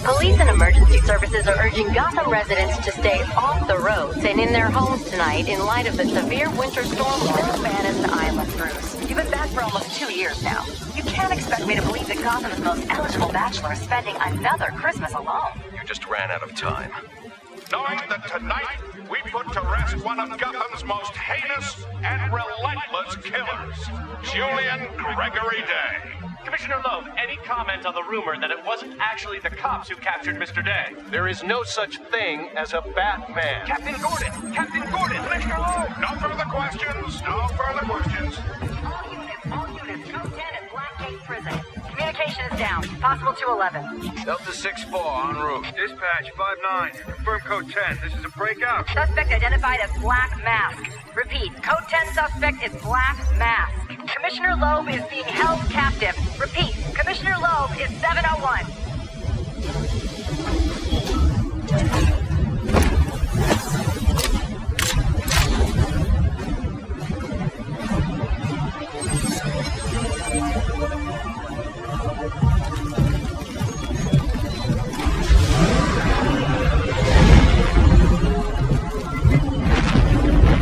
Police and emergency services are urging Gotham residents to stay off the roads and in their homes tonight in light of the severe winter storm. No man is an island, Bruce. You've been back for almost 2 years now. You can't expect me to believe that Gotham's most eligible bachelor is spending another Christmas alone. You just ran out of time. Knowing that tonight we put to rest one of Gotham's most heinous and relentless killers, Julian Gregory Day. Commissioner Loeb, any comment on the rumor that it wasn't actually the cops who captured Mr. Day? There is no such thing as a Batman. Captain Gordon! Captain Gordon! Commissioner Loeb! No further questions. No further questions. All units, code 10 at Blackgate Prison. Communication is down. Possible 211. Delta 6-4 en route. Dispatch 5-9. Confirm code 10. This is a breakout. Suspect identified as Black Mask. Repeat, code 10 suspect is Black Mask. Commissioner Loeb is being held captive. Repeat, Commissioner Loeb is 701.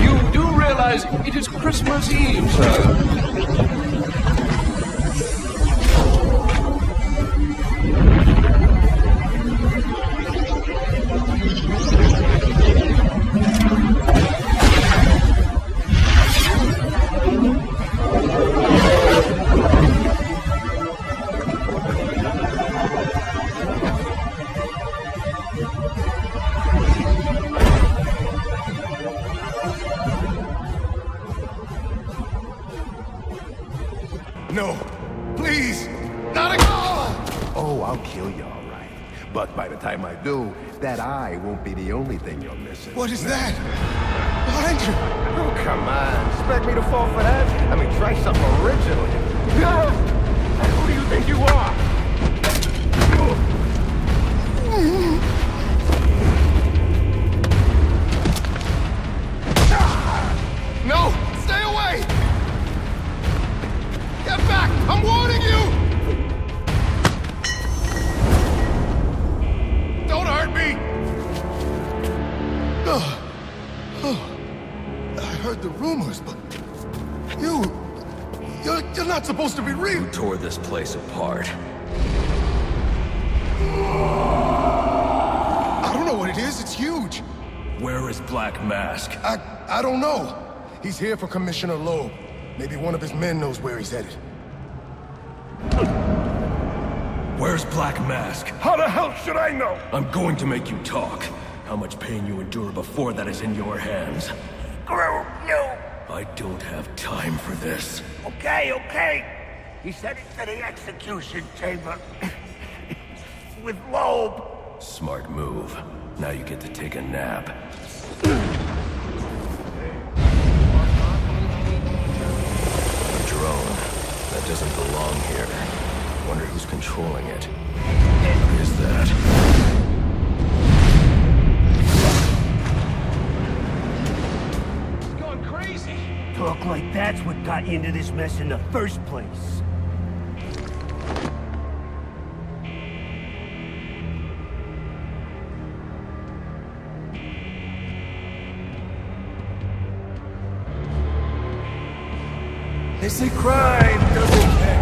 You do realize it is Christmas Eve, sir. No, please, not again. Oh, I'll kill you, all right. But by the time I do, that eye won't be the only thing you're missing. What is that? Behind you. Oh, come on. Expect me to fall for that? I mean, try something original. Who do you think you are? No, stay away. Get back. I'm warning you. Don't hurt me. I heard the rumors, but you're not supposed to be real. You tore this place apart. I don't know what it is. It's huge. Where is Black Mask? I don't know. He's here for Commissioner Loeb. Maybe one of his men knows where he's headed. Where's Black Mask? How the hell should I know? I'm going to make you talk. How much pain you endure before that is in your hands. No. I don't have time for this. Okay. He said it's to the execution chamber. With Loeb. Smart move. Now you get to take a nap. A drone. That doesn't belong here. Wonder who's controlling it. What is that? He's going crazy! Talk like that's what got you into this mess in the first place. They say crime doesn't pay.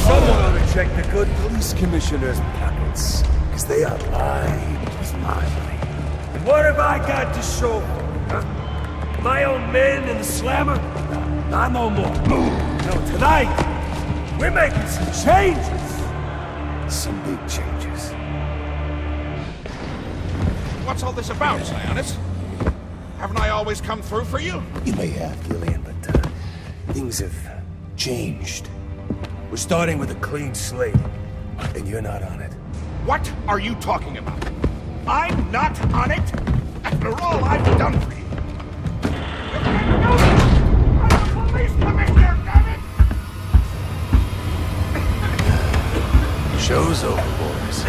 Someone ought to check the good police commissioner's pockets, because they are lined with my money. And what have I got to show for it, huh? My own men in the slammer? Not no more. No, tonight, we're making some changes. Some big changes. What's all this about, Sionis? Haven't I always come through for you? You may have, Gillian, but things have changed. We're starting with a clean slate, and you're not on it. What are you talking about? I'm not on it? After all I've done for you. I'm the police commissioner, damn it! Show's over, boys.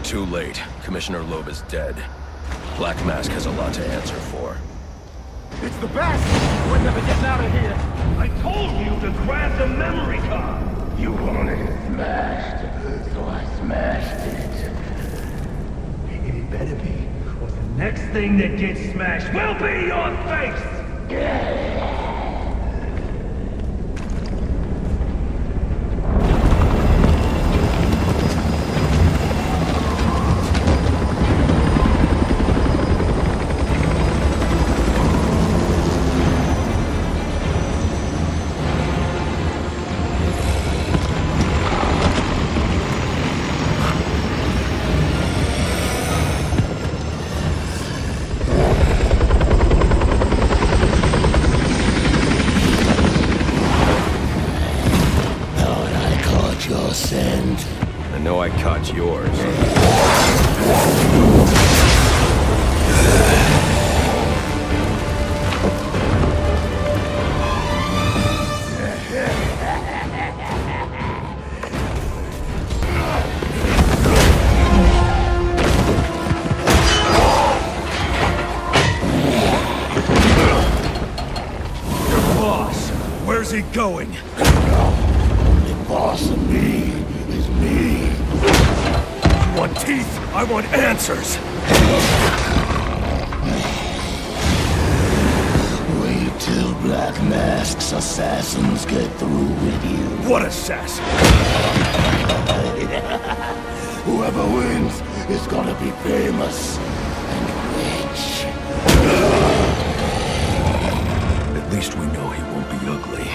Too late. Commissioner Loeb is dead. Black Mask has a lot to answer for. It's the best! We're never getting out of here! I told you to grab the memory card! You wanted it smashed, so I smashed it. It better be, or the next thing that gets smashed will be your face! I know I caught yours. Your boss, where's he going? The boss of me is me. You want teeth? I want answers! Wait till Black Mask's assassins get through with you. What assassin? Whoever wins is gonna be famous and rich. At least we know he won't be ugly.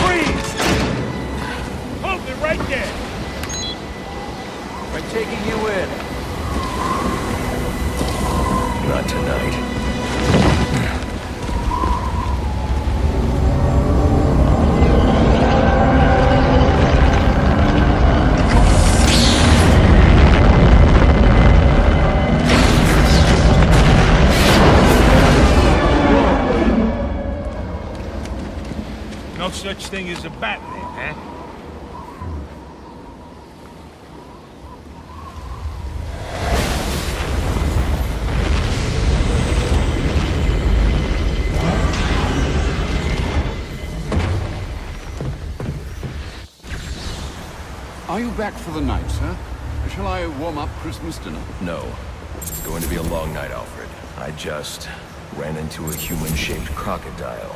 Freeze! Hold me right there! I'm taking you in. Not tonight. No such thing as a Batman, huh? Are you back for the night, sir? Shall I warm up Christmas dinner? No. It's going to be a long night, Alfred. I just ran into a human-shaped crocodile.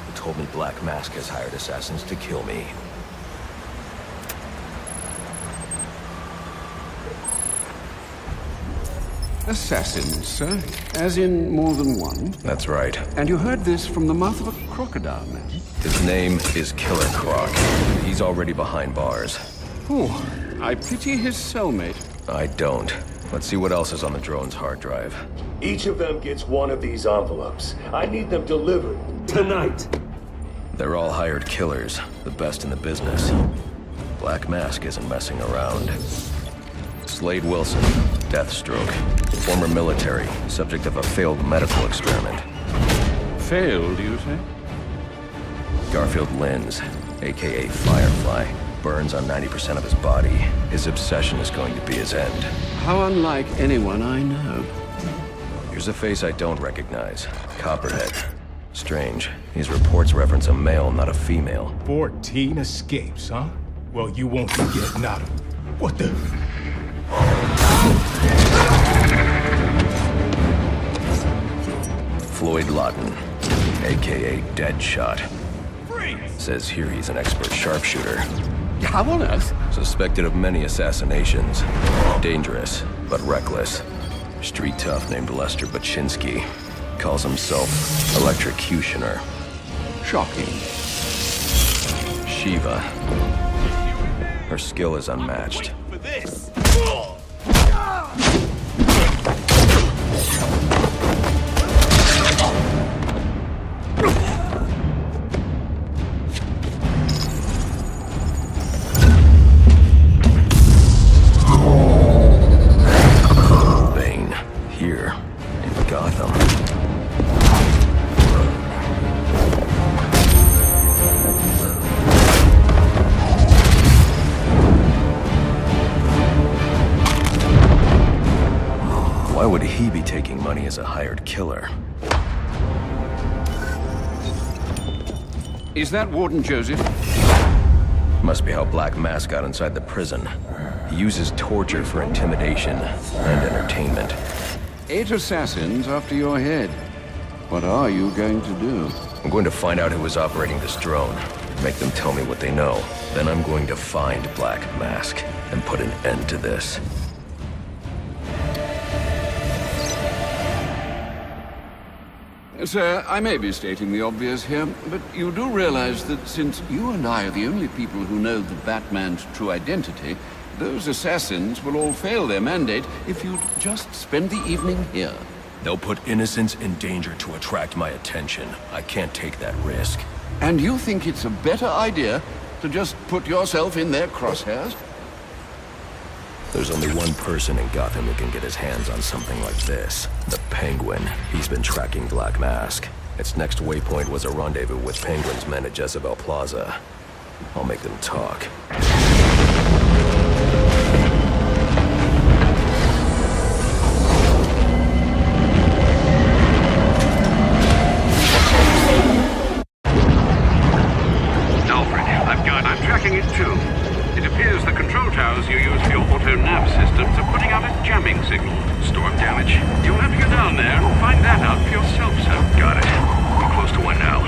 He told me Black Mask has hired assassins to kill me. Assassins, sir? As in more than one? That's right. And you heard this from the mouth of a crocodile, man? His name is Killer Croc. He's already behind bars. Oh, I pity his cellmate. I don't. Let's see what else is on the drone's hard drive. Each of them gets one of these envelopes. I need them delivered tonight. They're all hired killers, the best in the business. Black Mask isn't messing around. Slade Wilson, Deathstroke, former military, subject of a failed medical experiment. Failed, you say? Garfield Linz, aka Firefly, burns on 90% of his body. His obsession is going to be his end. How unlike anyone I know. Here's a face I don't recognize. Copperhead. Strange. These reports reference a male, not a female. 14 escapes, huh? Well, you won't be getting out of it. What the... Floyd Lawton, aka Deadshot. Freeze! Says here he's an expert sharpshooter. How on earth? Suspected of many assassinations. Dangerous, but reckless. Street tough named Lester Baczynski. Calls himself Electrocutioner. Shocking. Shiva. Her skill is unmatched. For this! Bane. Here. In Gotham. Why would he be taking money as a hired killer? Is that Warden Joseph? Must be how Black Mask got inside the prison. He uses torture for intimidation and entertainment. 8 assassins after your head. What are you going to do? I'm going to find out who was operating this drone. Make them tell me what they know. Then I'm going to find Black Mask and put an end to this. Sir, I may be stating the obvious here, but you do realize that since you and I are the only people who know the Batman's true identity, those assassins will all fail their mandate if you'd just spend the evening here. They'll put innocents in danger to attract my attention. I can't take that risk. And you think it's a better idea to just put yourself in their crosshairs? There's only one person in Gotham who can get his hands on something like this. The Penguin. He's been tracking Black Mask. Its next waypoint was a rendezvous with Penguin's men at Jezebel Plaza. I'll make them talk. I'm tracking it too. It appears the control towers you use for your auto-nav systems are putting out a jamming signal. Storm damage. You'll have to go down there and find that out for yourself, sir. Got it. I'm close to one now.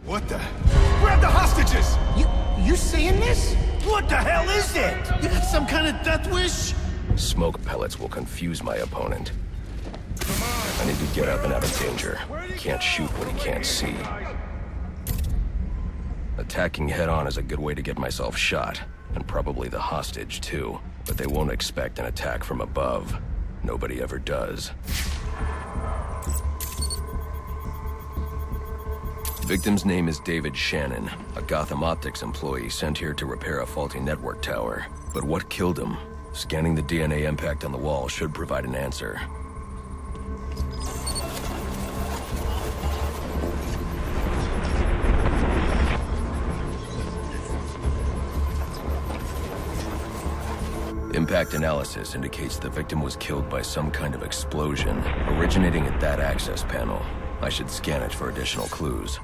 What the? Grab the hostages! You seeing this? What the hell is it? You got some kind of death wish? Smoke pellets will confuse my opponent. I need to get up and out of danger. Can't shoot what he can't see. Attacking head-on is a good way to get myself shot, and probably the hostage too. But they won't expect an attack from above. Nobody ever does. Victim's name is David Shannon, a Gotham Optics employee sent here to repair a faulty network tower. But what killed him? Scanning the DNA impact on the wall should provide an answer. Impact analysis indicates the victim was killed by some kind of explosion, originating at that access panel. I should scan it for additional clues.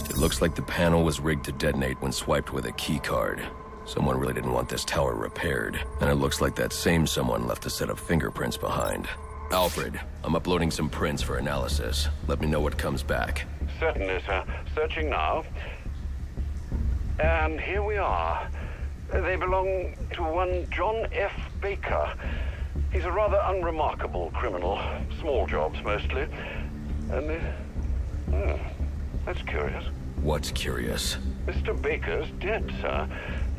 It looks like the panel was rigged to detonate when swiped with a key card. Someone really didn't want this tower repaired, and it looks like that same someone left a set of fingerprints behind. Alfred, I'm uploading some prints for analysis. Let me know what comes back. Certainly, sir. Searching now. And here we are. They belong to one John F. Baker. He's a rather unremarkable criminal. Small jobs, mostly. And that's curious. What's curious? Mr. Baker's dead, sir.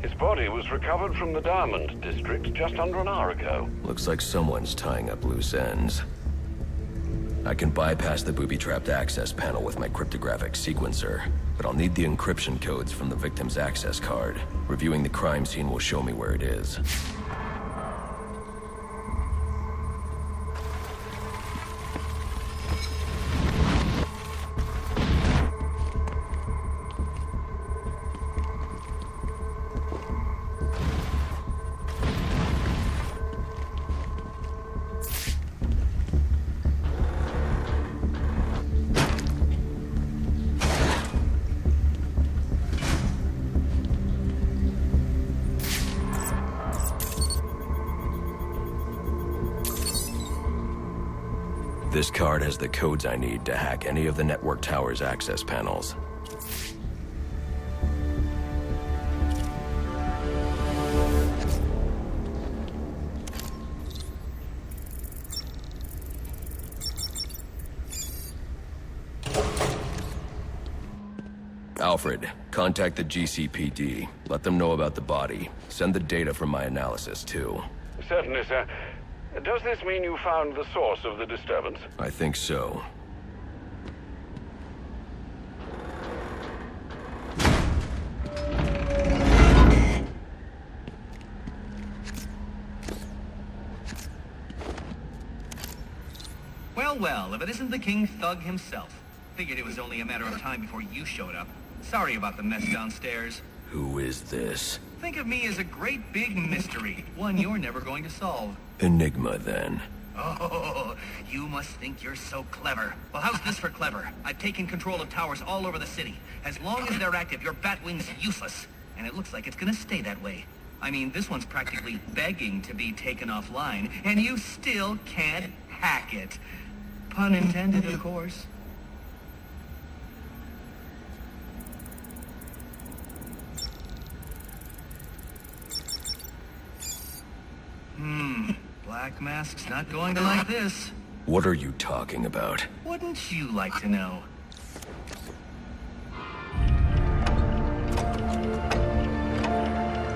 His body was recovered from the Diamond District just under an hour ago. Looks like someone's tying up loose ends. I can bypass the booby-trapped access panel with my cryptographic sequencer, but I'll need the encryption codes from the victim's access card. Reviewing the crime scene will show me where it is. This card has the codes I need to hack any of the network tower's access panels. Alfred, contact the GCPD. Let them know about the body. Send the data from my analysis, too. Certainly, sir. Does this mean you found the source of the disturbance? I think so. Well, well, if it isn't the King Thug himself. Figured it was only a matter of time before you showed up. Sorry about the mess downstairs. Who is this? Think of me as a great big mystery, one you're never going to solve. Enigma, then. Oh, you must think you're so clever. Well, how's this for clever? I've taken control of towers all over the city. As long as they're active, your Batwing's useless. And it looks like it's gonna stay that way. I mean, this one's practically begging to be taken offline, and you still can't hack it. Pun intended, of course. Black Mask's not going to like this. What are you talking about? Wouldn't you like to know?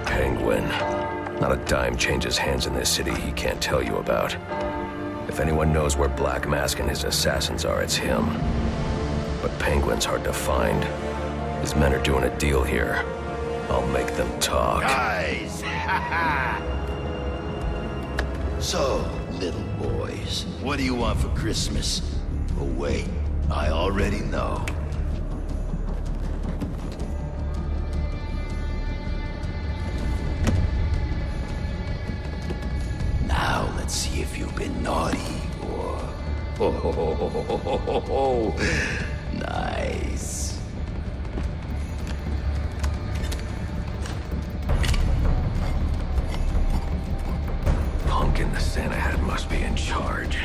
Penguin. Not a dime changes hands in this city he can't tell you about. If anyone knows where Black Mask and his assassins are, it's him. But Penguin's hard to find. His men are doing a deal here. I'll make them talk. Guys! So, little boys, what do you want for Christmas? Oh wait, I already know. Now let's see if you've been naughty or... Nice. Pumpkin the Santa hat must be in charge.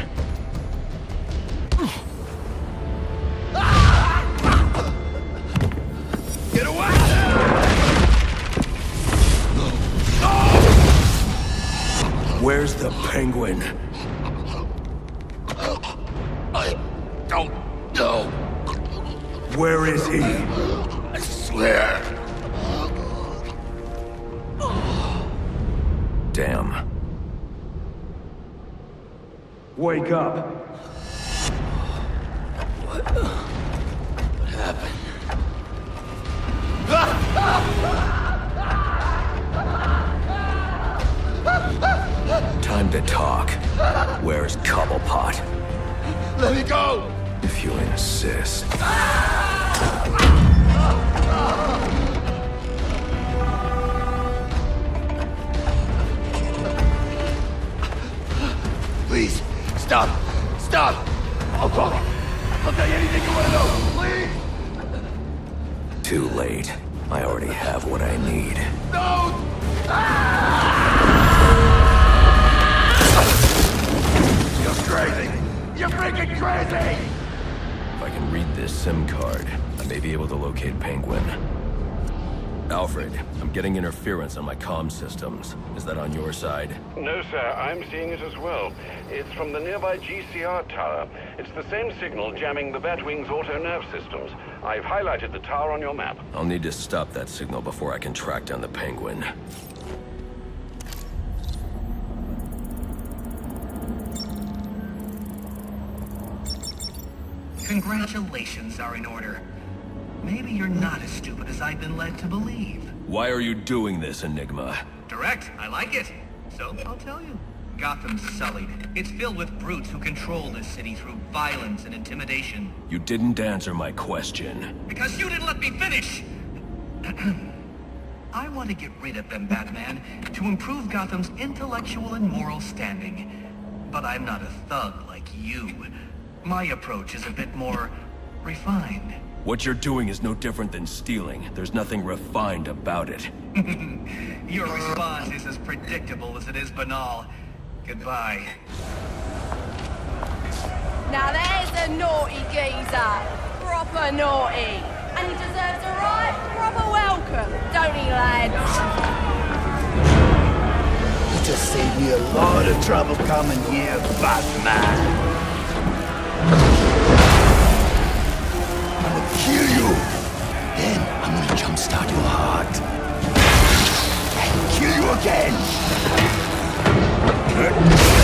Get away! Where's the Penguin? I don't know. Where is he? I swear. Damn. Wake up. What happened? Time to talk. Where's Cobblepot? Let me go! If you insist. Please, stop! Stop! I'll talk. I'll tell you anything you want to know, please! Too late. I already have what I need. No! You're crazy! You're freaking crazy! If I can read this SIM card, I may be able to locate Penguin. Alfred, I'm getting interference on my comm systems. Is that on your side? No, sir. I'm seeing it as well. It's from the nearby GCR tower. It's the same signal jamming the Batwing's auto-nerve systems. I've highlighted the tower on your map. I'll need to stop that signal before I can track down the Penguin. Congratulations are in order. Maybe you're not as stupid as I've been led to believe. Why are you doing this, Enigma? Direct, I like it. So, I'll tell you. Gotham's sullied. It's filled with brutes who control this city through violence and intimidation. You didn't answer my question. Because you didn't let me finish! I want to get rid of them, Batman, to improve Gotham's intellectual and moral standing. But I'm not a thug like you. My approach is a bit more refined. What you're doing is no different than stealing. There's nothing refined about it. Your response is as predictable as it is banal. Goodbye. Now there's a naughty geezer. Proper naughty. And he deserves a right proper welcome, don't he, lads? You just saved me a lot of trouble coming here, Batman. I'm gonna kill you. Then I'm gonna jumpstart your heart. And kill you again. Are you ready?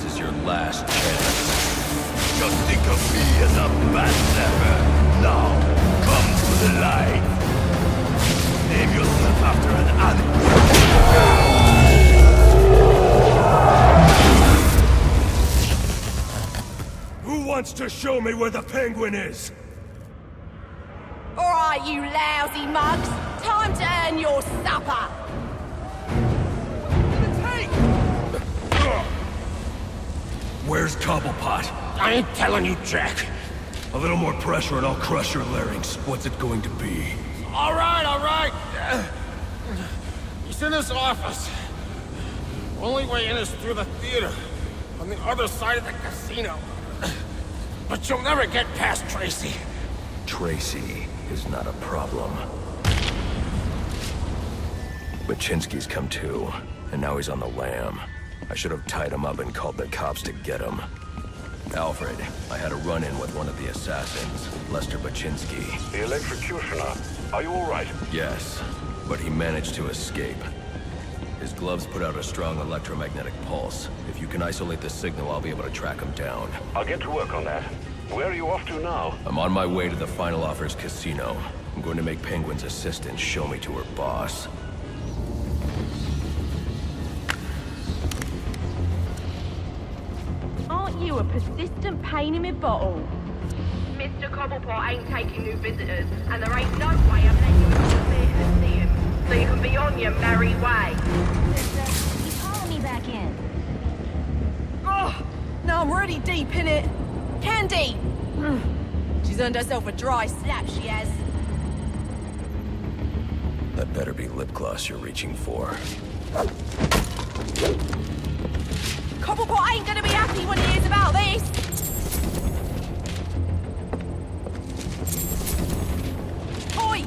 is your last chance. Just think of me as a bat zapper. Now, come to the light. Name yourself after an animal. Who wants to show me where the penguin is? Alright, you lousy mugs. Time to earn your supper. Where's Cobblepot? I ain't telling you, Jack. A little more pressure and I'll crush your larynx. What's it going to be? All right. He's in his office. Only way in is through the theater, on the other side of the casino. But you'll never get past Tracy. Tracy is not a problem. Baczynski's come to, and now he's on the lam. I should have tied him up and called the cops to get him. Alfred, I had a run-in with one of the assassins, Lester Baczynski. The electrocutioner. Are you all right? Yes, but he managed to escape. His gloves put out a strong electromagnetic pulse. If you can isolate the signal, I'll be able to track him down. I'll get to work on that. Where are you off to now? I'm on my way to the Final Offers casino. I'm going to make Penguin's assistant show me to her boss. Aren't you a persistent pain in my bottle? Mr. Cobblepot ain't taking new visitors, and there ain't no way I'm letting you into the theater to see him. So you can be on your merry way. He's calling me back in. Oh, now I'm really deep in it. Candy! She's earned herself a dry slap, she has. That better be lip gloss you're reaching for. Cobblepot ain't gonna be happy when he hears about this! Oi!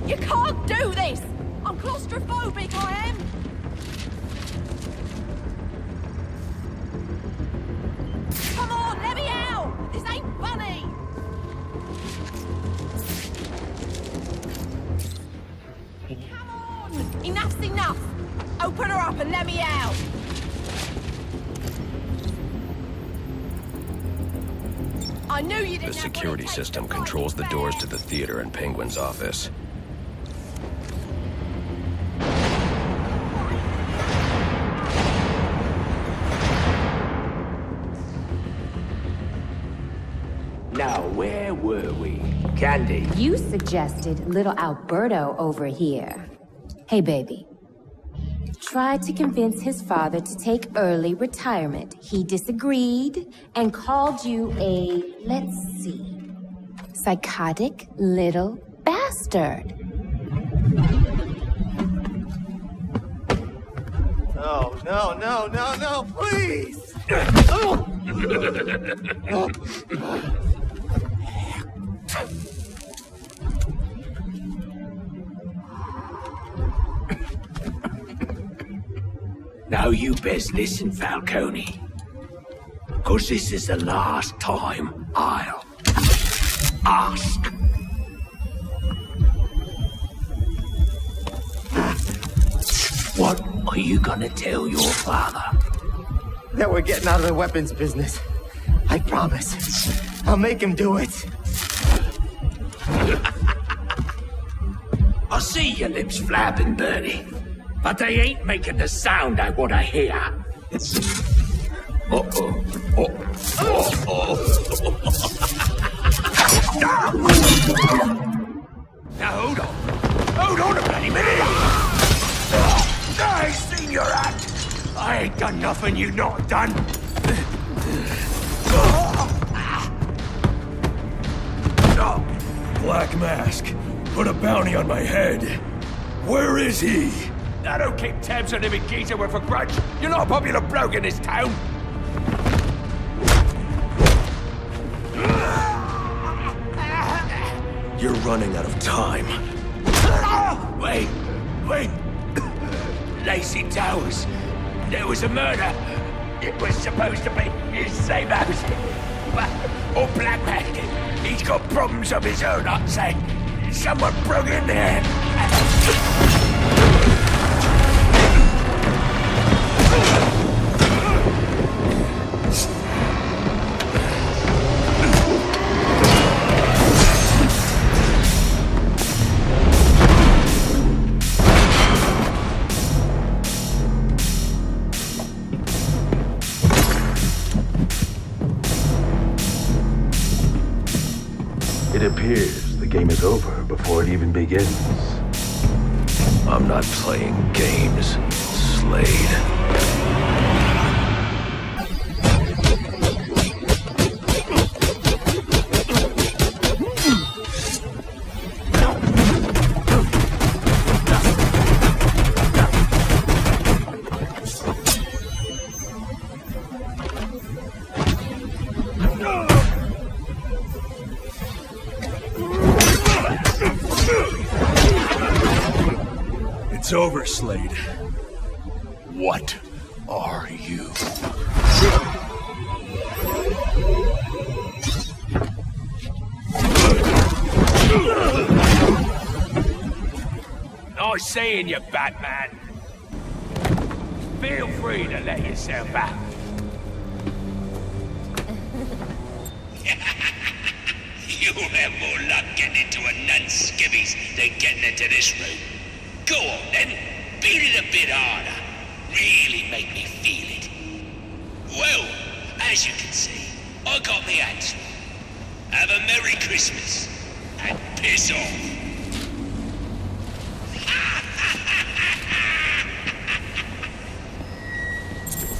You can't do this! I'm claustrophobic, I am! Come on, let me out! This ain't funny! Come on! Enough's enough! Open her up and let me out! I knew you didn't. The security system controls the doors to the theater and Penguin's office. Now, where were we? Candy. You suggested little Alberto over here. Hey, baby. Tried to convince his father to take early retirement. He disagreed and called you a, let's see, psychotic little bastard. No, please! Now you best listen, Falcone. 'Cause this is the last time I'll ask. What are you gonna tell your father? That we're getting out of the weapons business. I promise. I'll make him do it. I see your lips flapping, Bertie. But they ain't making the sound I want to hear. Uh-oh. Now hold on. Hold on a bloody minute. I seen your act. I ain't done nothing you not done. Black Mask. Put a bounty on my head. Where is he? I don't keep tabs on every geezer with a grudge. You're not a popular bloke in this town. You're running out of time. Wait. Lacey Towers. There was a murder. It was supposed to be his same house. Or Black Mask. He's got problems of his own, I'd say. Someone broke in there. It appears the game is over before it even begins. I'm not playing games, Slade. It's over, Slade. What are you? Nice seeing you, Batman. Feel free to let yourself out. You'll have more luck getting into a nun's skivvies than getting into this room. Go on then, beat it a bit harder. Really make me feel it. Well, as you can see, I got the answer. Have a Merry Christmas, and piss off.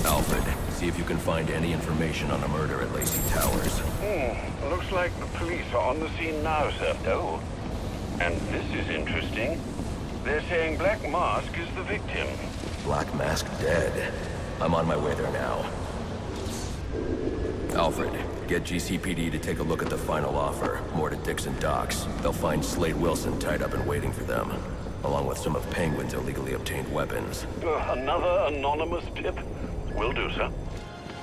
Alfred, see if you can find any information on a murder at Lacey Towers. Looks like the police are on the scene now, sir. Oh, and this is interesting. They're saying Black Mask is the victim. Black Mask dead. I'm on my way there now. Alfred, get GCPD to take a look at the final offer. More to Dixon Docks. They'll find Slade Wilson tied up and waiting for them, along with some of Penguin's illegally obtained weapons. Another anonymous tip? Will do, sir.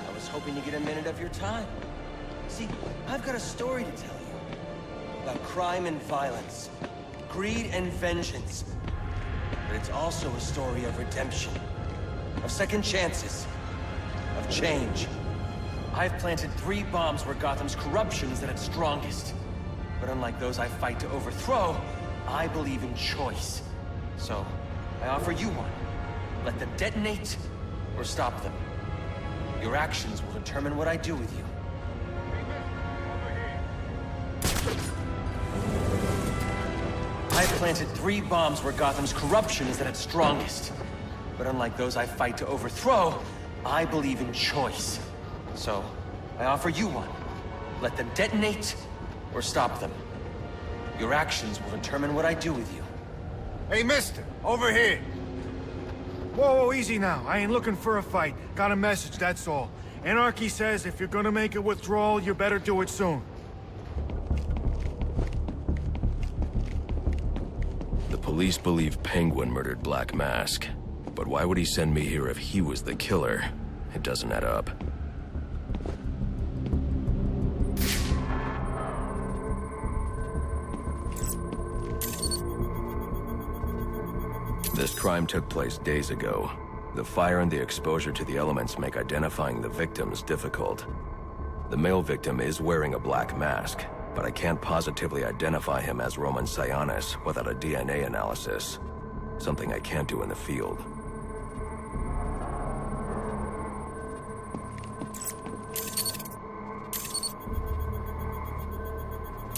I was hoping to get a minute of your time. See, I've got a story to tell you. About crime and violence. Greed and vengeance. But it's also a story of redemption. Of second chances. Of change. I've planted 3 bombs where Gotham's corruption is at its strongest. But unlike those I fight to overthrow, I believe in choice. So, I offer you one. Let them detonate, or stop them. Your actions will determine what I do with you. I've planted 3 bombs where Gotham's corruption is at its strongest. But unlike those I fight to overthrow, I believe in choice. So, I offer you one. Let them detonate, or stop them. Your actions will determine what I do with you. Hey, mister, over here. Whoa, easy now. I ain't looking for a fight. Got a message, that's all. Anarchy says if you're gonna make a withdrawal, you better do it soon. The police believe Penguin murdered Black Mask. But why would he send me here if he was the killer? It doesn't add up. This crime took place days ago. The fire and the exposure to the elements make identifying the victims difficult. The male victim is wearing a black mask, but I can't positively identify him as Roman Sionis without a DNA analysis. Something I can't do in the field.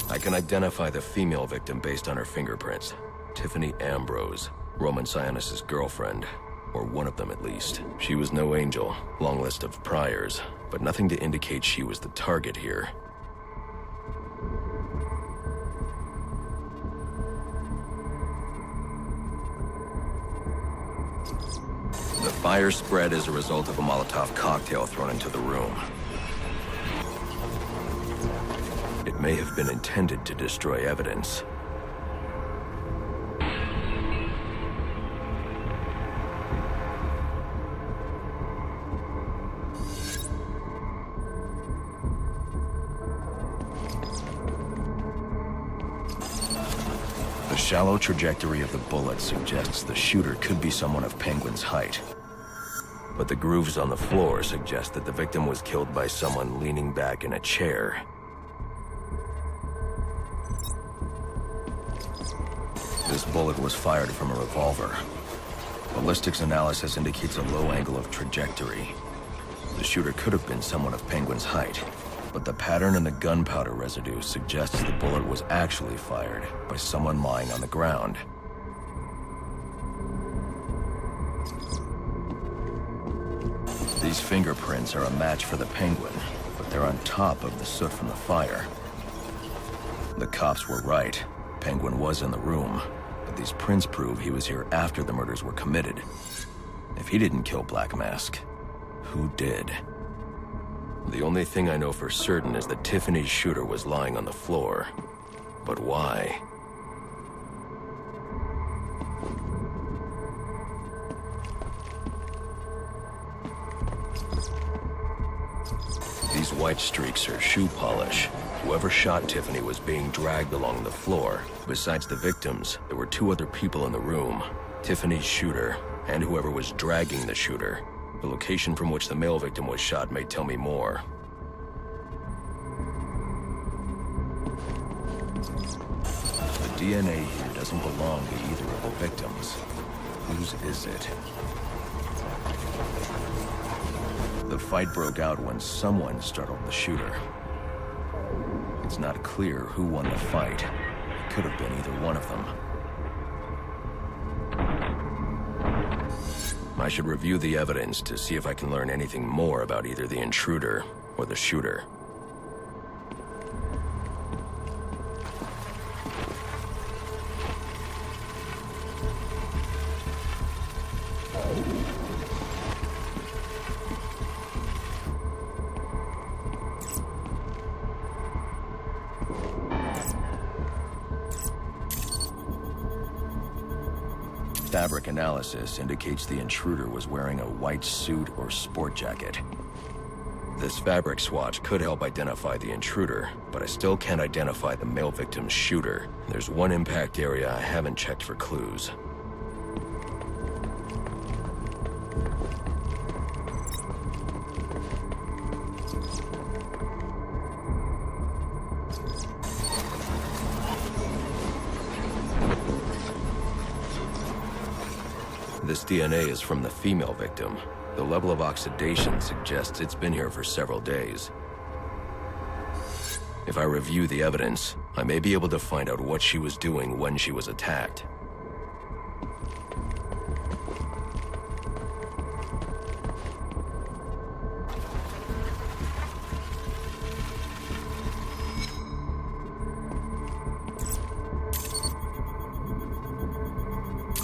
I can identify the female victim based on her fingerprints. Tiffany Ambrose, Roman Sionis' girlfriend, or one of them at least. She was no angel, long list of priors, but nothing to indicate she was the target here. The fire spread as a result of a Molotov cocktail thrown into the room. It may have been intended to destroy evidence. The shallow trajectory of the bullet suggests the shooter could be someone of Penguin's height. But the grooves on the floor suggest that the victim was killed by someone leaning back in a chair. This bullet was fired from a revolver. Ballistics analysis indicates a low angle of trajectory. The shooter could have been someone of Penguin's height. but the pattern in the gunpowder residue suggests the bullet was actually fired by someone lying on the ground. These fingerprints are a match for the Penguin, but they're on top of the soot from the fire. The cops were right. Penguin was in the room, but these prints prove he was here after the murders were committed. If he didn't kill Black Mask, who did? The only thing I know for certain is that Tiffany's shooter was lying on the floor. But why? These white streaks are shoe polish. Whoever shot Tiffany was being dragged along the floor. Besides the victims, there were 2 other people in the room. Tiffany's shooter, and whoever was dragging the shooter. The location from which the male victim was shot may tell me more. The DNA here doesn't belong to either of the victims. Whose is it? The fight broke out when someone startled the shooter. It's not clear who won the fight. It could have been either one of them. I should review the evidence to see if I can learn anything more about either the intruder or the shooter. Fabric analysis indicates the intruder was wearing a white suit or sport jacket. This fabric swatch could help identify the intruder, but I still can't identify the male victim's shooter. There's one impact area I haven't checked for clues. This DNA is from the female victim. The level of oxidation suggests it's been here for several days. If I review the evidence, I may be able to find out what she was doing when she was attacked.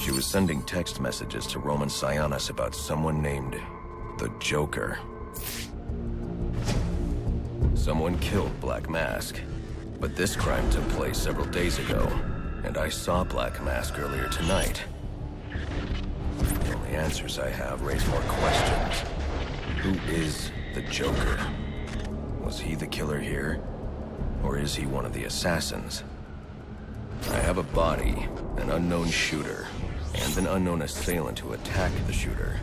She was sending text messages to Roman Sionis about someone named the Joker. Someone killed Black Mask, but this crime took place several days ago, and I saw Black Mask earlier tonight. The only answers I have raise more questions. Who is the Joker? Was he the killer here? Or is he one of the assassins? I have a body, an unknown shooter, and an unknown assailant who attacked the shooter.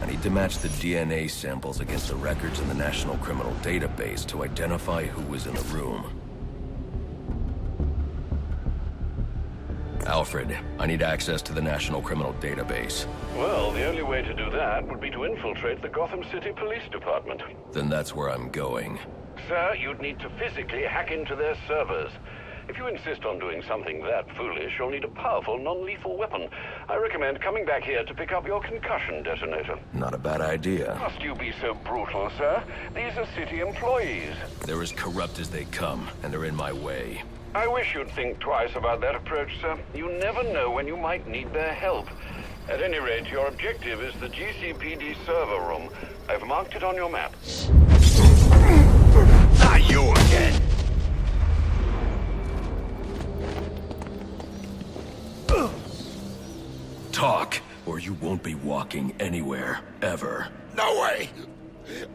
I need to match the DNA samples against the records in the National Criminal Database to identify who was in the room. Alfred, I need access to the National Criminal Database. Well, the only way to do that would be to infiltrate the Gotham City Police Department. Then that's where I'm going. Sir, you'd need to physically hack into their servers. If you insist on doing something that foolish, you'll need a powerful, non-lethal weapon. I recommend coming back here to pick up your concussion detonator. Not a bad idea. Must you be so brutal, sir? These are city employees. They're as corrupt as they come, and they're in my way. I wish you'd think twice about that approach, sir. You never know when you might need their help. At any rate, your objective is the GCPD server room. I've marked it on your map. Not you again! Talk, or you won't be walking anywhere, ever. No way!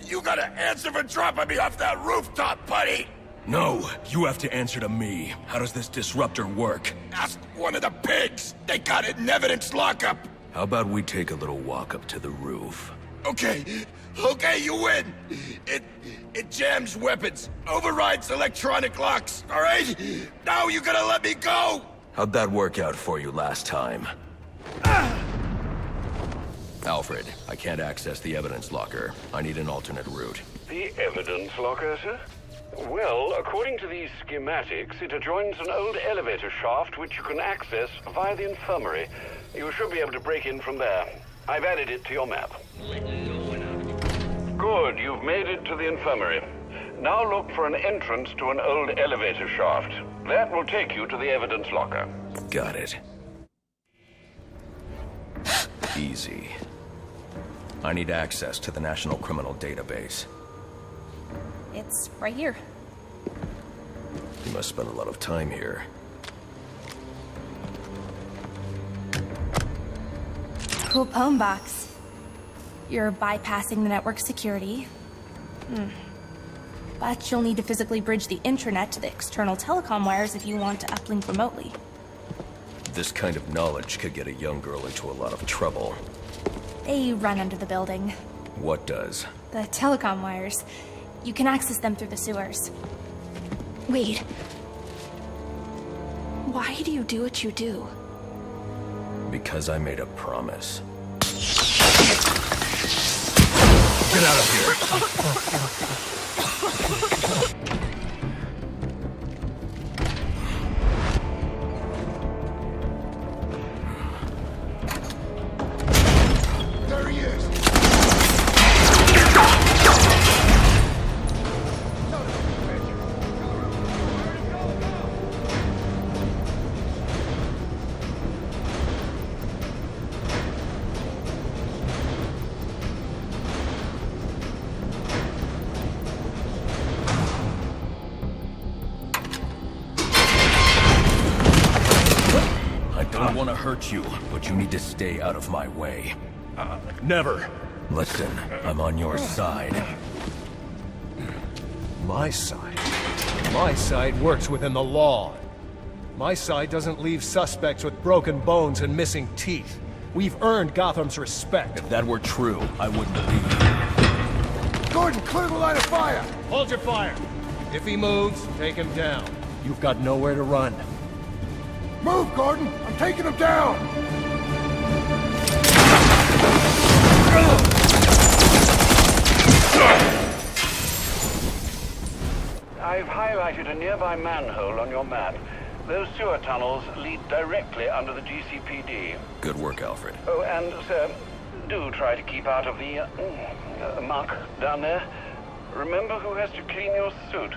You gotta answer for dropping me off that rooftop, buddy! No, you have to answer to me. How does this disruptor work? Ask one of the pigs! They got it in evidence lockup! How about we take a little walk up to the roof? Okay, you win! It jams weapons, overrides electronic locks, alright? Now you gotta let me go! How'd that work out for you last time? Alfred, I can't access the evidence locker. I need an alternate route. The evidence locker, sir? Well, according to these schematics, it adjoins an old elevator shaft which you can access via the infirmary. You should be able to break in from there. I've added it to your map. Good, you've made it to the infirmary. Now look for an entrance to an old elevator shaft. That will take you to the evidence locker. Got it. Easy. I need access to the National Criminal Database. It's right here. You must spend a lot of time here. Cool poem box. You're bypassing the network security. But you'll need to physically bridge the intranet to the external telecom wires if you want to uplink remotely. This kind of knowledge could get a young girl into a lot of trouble. They run under the building. What does? The telecom wires. You can access them through the sewers. Wait. Why do you do what you do? Because I made a promise. Get out of here! There he is! I want to hurt you, but you need to stay out of my way. Never. Listen, I'm on your side. My side? My side works within the law. My side doesn't leave suspects with broken bones and missing teeth. We've earned Gotham's respect. If that were true, I wouldn't leave you. Gordon, clear the line of fire! Hold your fire. If he moves, take him down. You've got nowhere to run. Move, Gordon! I'm taking him down! I've highlighted a nearby manhole on your map. Those sewer tunnels lead directly under the GCPD. Good work, Alfred. Oh, and, sir, do try to keep out of the muck down there. Remember who has to clean your suit.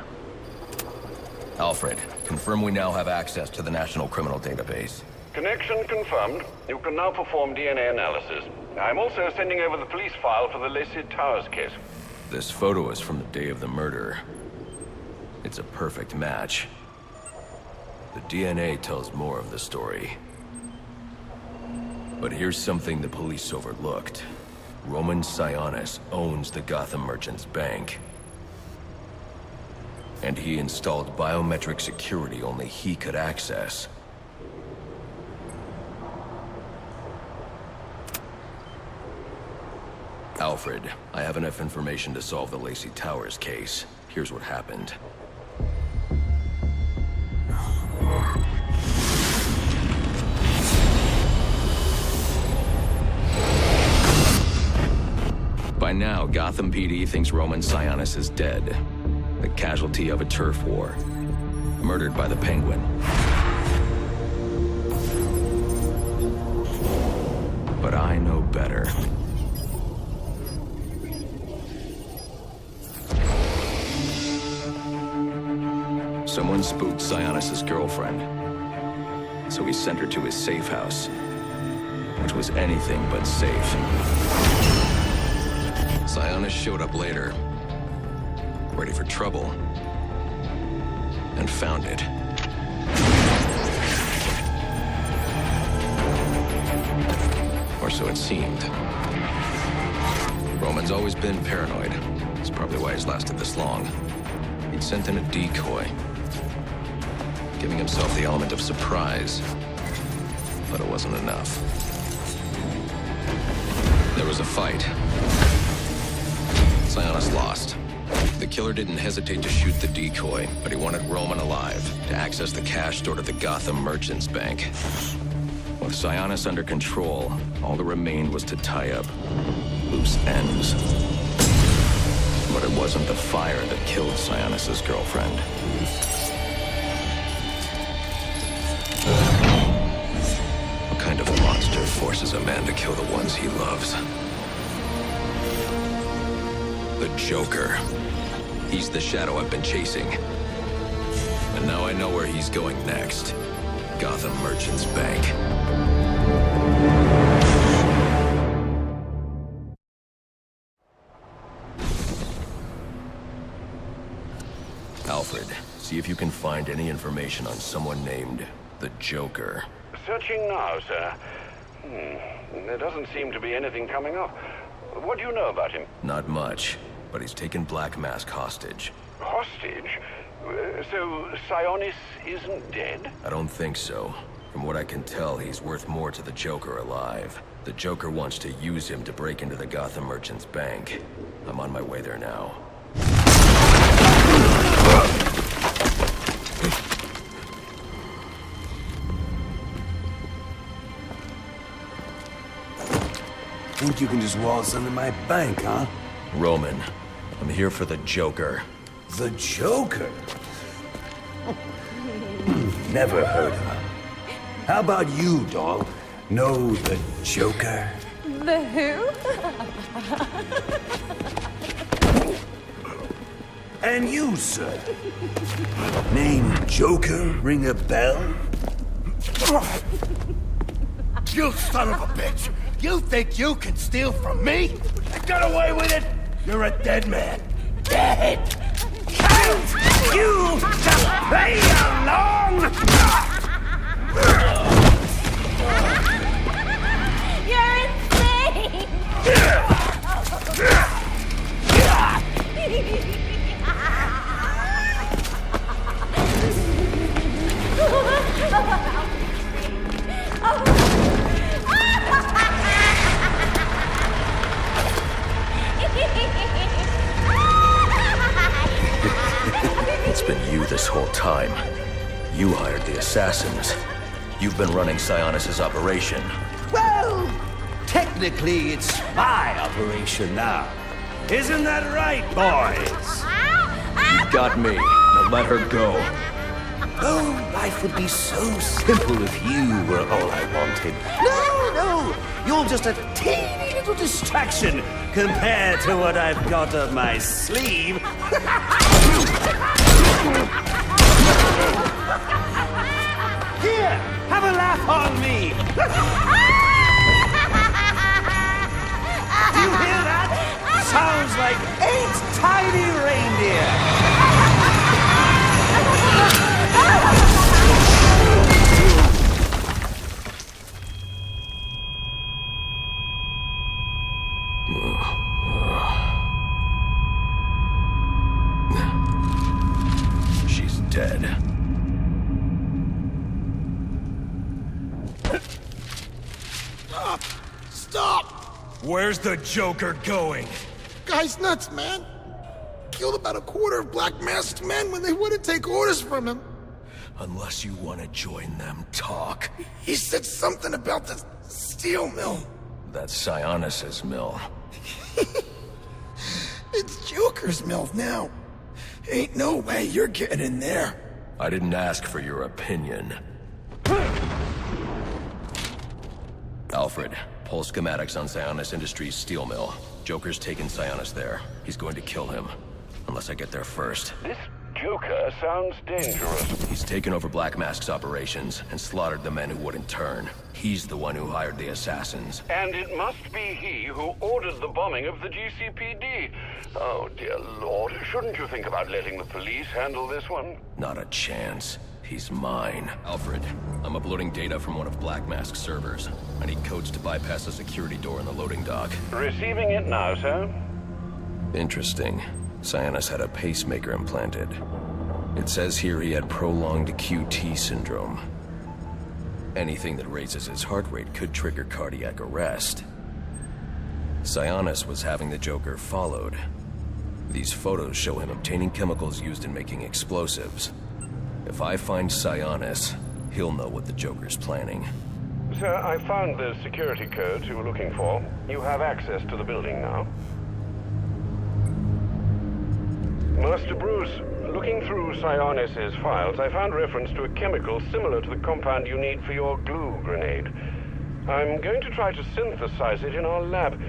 Alfred, confirm we now have access to the National Criminal Database. Connection confirmed. You can now perform DNA analysis. I'm also sending over the police file for the Lacey Towers case. This photo is from the day of the murder. It's a perfect match. The DNA tells more of the story. But here's something the police overlooked. Roman Sionis owns the Gotham Merchants Bank. And he installed biometric security only he could access. Alfred, I have enough information to solve the Lacey Towers case. Here's what happened. By now, Gotham PD thinks Roman Sionis is dead. The casualty of a turf war. Murdered by the Penguin. But I know better. Someone spooked Sionis' girlfriend. So he sent her to his safe house. Which was anything but safe. Sionis showed up later. Ready for trouble. And found it. Or so it seemed. Roman's always been paranoid. That's probably why he's lasted this long. He'd sent in a decoy. Giving himself the element of surprise. But it wasn't enough. There was a fight. Sionis lost. The killer didn't hesitate to shoot the decoy, but he wanted Roman alive to access the cash stored at the Gotham Merchants Bank. With Sionis under control, all that remained was to tie up loose ends. But it wasn't the fire that killed Sionis' girlfriend. What kind of monster forces a man to kill the ones he loves? The Joker. He's the shadow I've been chasing. And now I know where he's going next. Gotham Merchants Bank. Alfred, see if you can find any information on someone named the Joker. Searching now, sir. There doesn't seem to be anything coming up. What do you know about him? Not much, but he's taken Black Mask hostage. Hostage? So Sionis isn't dead? I don't think so. From what I can tell, he's worth more to the Joker alive. The Joker wants to use him to break into the Gotham Merchants Bank. I'm on my way there now. Think you can just waltz into my bank, huh? Roman, I'm here for the Joker. The Joker? Never heard of him. How about you, doll? Know the Joker? The who? And you, sir? Name Joker ring a bell? You son of a bitch! You think you can steal from me? I got away with it? You're a dead man. Dead! You just play along! You're insane! It's been you this whole time. You hired the assassins. You've been running Sionis' operation. Well, technically it's my operation now. Isn't that right, boys? You got me. Now let her go. Oh, life would be so simple if you were all I wanted. No, you're just a teeny little distraction compared to what I've got up my sleeve. Here, have a laugh on me. Do you hear that? Sounds like 8 tiny reindeer. She's dead. Stop! Where's the Joker going? Guy's nuts, man. Killed about a quarter of Black Mask's men when they wouldn't take orders from him. Unless you want to join them, talk. He said something about the steel mill. That's Sionis' mill. It's Joker's mill now. Ain't no way you're getting in there. I didn't ask for your opinion. Alfred, pull schematics on Sionis Industries' steel mill. Joker's taken Sionis there. He's going to kill him. Unless I get there first. This Joker sounds dangerous. He's taken over Black Mask's operations and slaughtered the men who wouldn't turn. He's the one who hired the assassins. And it must be he who ordered the bombing of the GCPD. Oh, dear Lord. Shouldn't you think about letting the police handle this one? Not a chance. He's mine. Alfred, I'm uploading data from one of Black Mask's servers. I need codes to bypass a security door in the loading dock. Receiving it now, sir. Interesting. Sionis had a pacemaker implanted. It says here he had prolonged QT syndrome. Anything that raises his heart rate could trigger cardiac arrest. Sionis was having the Joker followed. These photos show him obtaining chemicals used in making explosives. If I find Sionis, he'll know what the Joker's planning. Sir, I found the security codes you were looking for. You have access to the building now. Master Bruce, looking through Sionis' files, I found reference to a chemical similar to the compound you need for your glue grenade. I'm going to try to synthesize it in our lab.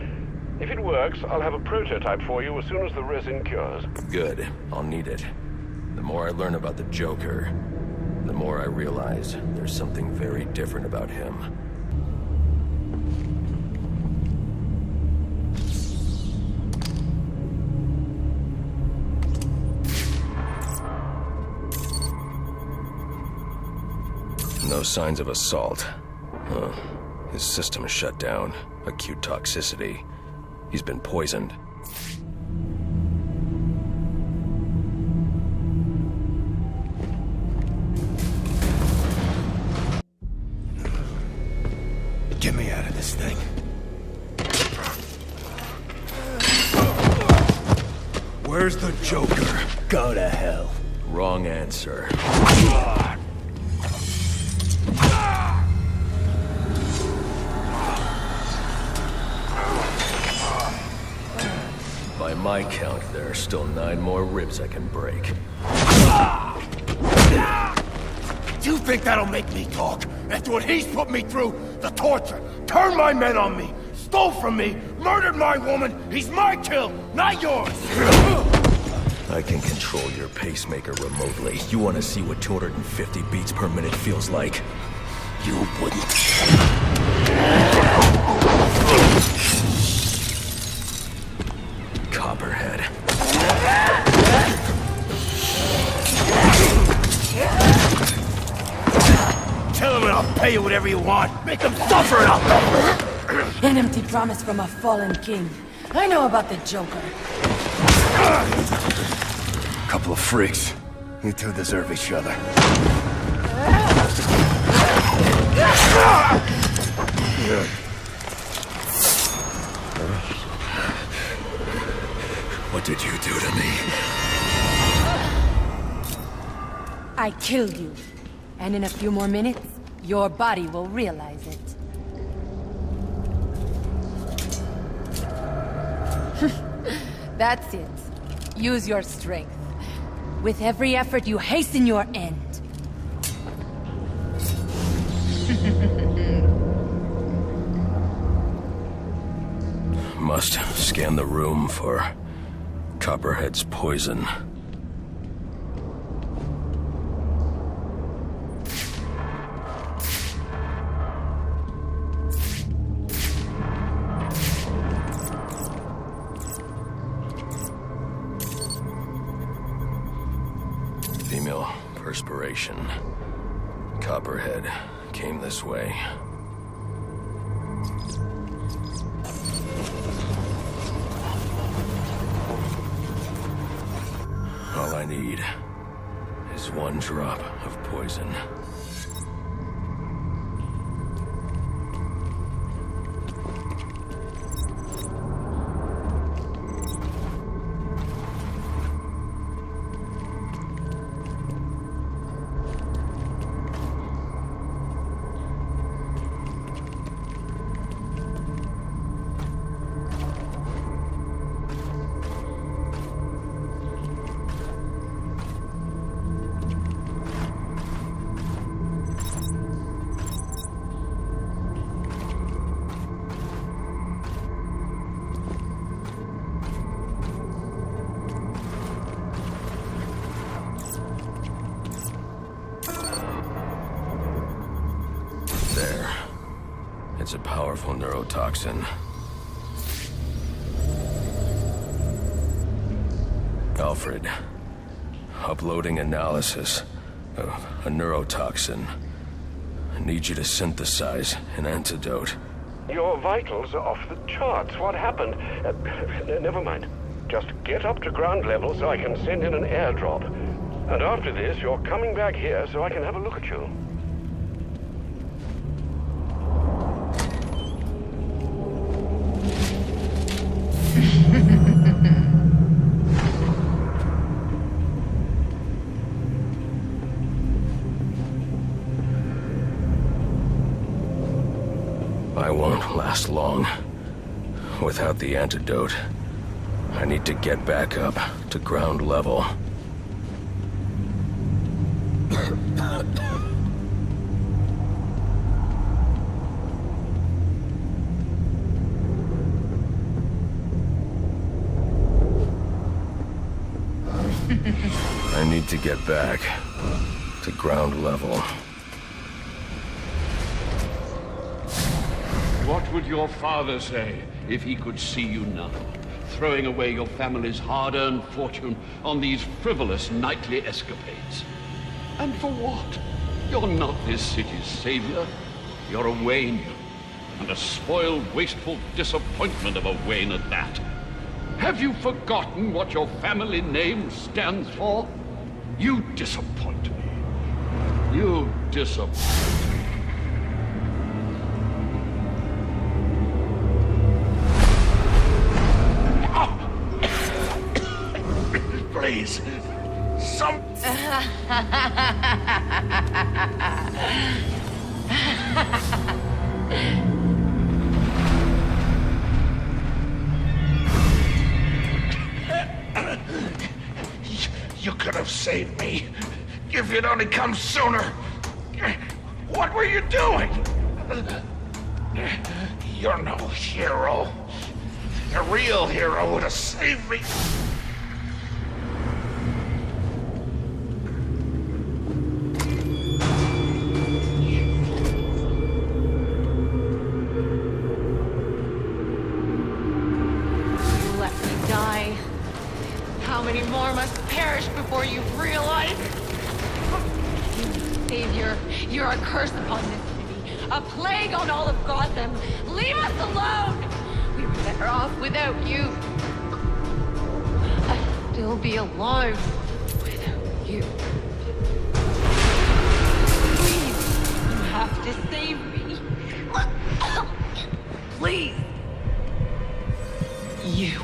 If it works, I'll have a prototype for you as soon as the resin cures. Good. I'll need it. The more I learn about the Joker, the more I realize there's something very different about him. No signs of assault. Huh. His system is shut down. Acute toxicity. He's been poisoned. Get me out of this thing. Where's the Joker? Go to hell. Wrong answer. By my count, there are still 9 more ribs I can break. Do you think that'll make me talk? After what he's put me through, the torture, turned my men on me, stole from me, murdered my woman, he's my kill, not yours! I can control your pacemaker remotely. You want to see what 250 beats per minute feels like? You wouldn't. Copperhead. Tell him and I'll pay you whatever you want. Make him suffer and I'll... An empty promise from a fallen king. I know about the Joker. Couple of freaks. You two deserve each other. What did you do to me? I killed you. And in a few more minutes, your body will realize it. That's it. Use your strength. With every effort, you hasten your end. Must scan the room for Copperhead's poison. Female perspiration. Copperhead came this way. All I need is 1 drop of poison. There. It's a powerful neurotoxin. Alfred, uploading analysis of a neurotoxin. I need you to synthesize an antidote. Your vitals are off the charts. What happened? Never mind. Just get up to ground level so I can send in an airdrop. And after this, you're coming back here so I can have a look at you. I won't last long. Without the antidote, I need to get back up to to ground level. I need to get back to ground level. What would your father say if he could see you now, throwing away your family's hard-earned fortune on these frivolous nightly escapades? And for what? You're not this city's savior. You're a Wayne. And a spoiled, wasteful disappointment of a Wayne at that. Have you forgotten what your family name stands for? You disappoint me. You disappoint me. Please. Some... You could have saved me. If you'd only come sooner. What were you doing? You're no hero. A real hero would have saved me. How many more must perish before you realize? Savior, you're a curse upon this city, a plague on all of Gotham. Leave us alone! We were better off without you. I'd still be alive without you. Please, you have to save me. Please. You.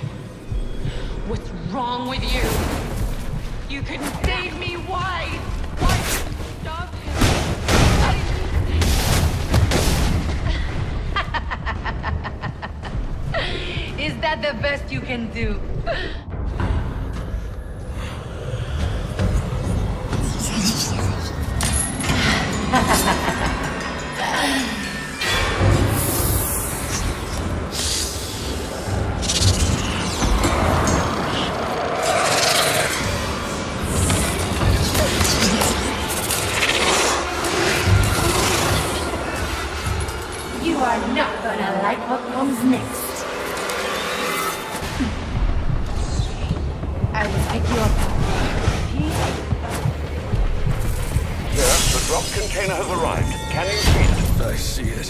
What's wrong with you? You couldn't save me. Why? Why did you stop him? Is that the best you can do? You are not gonna like what comes next. I will pick you up. Sir, the drop container has arrived. Can you see it? I see it.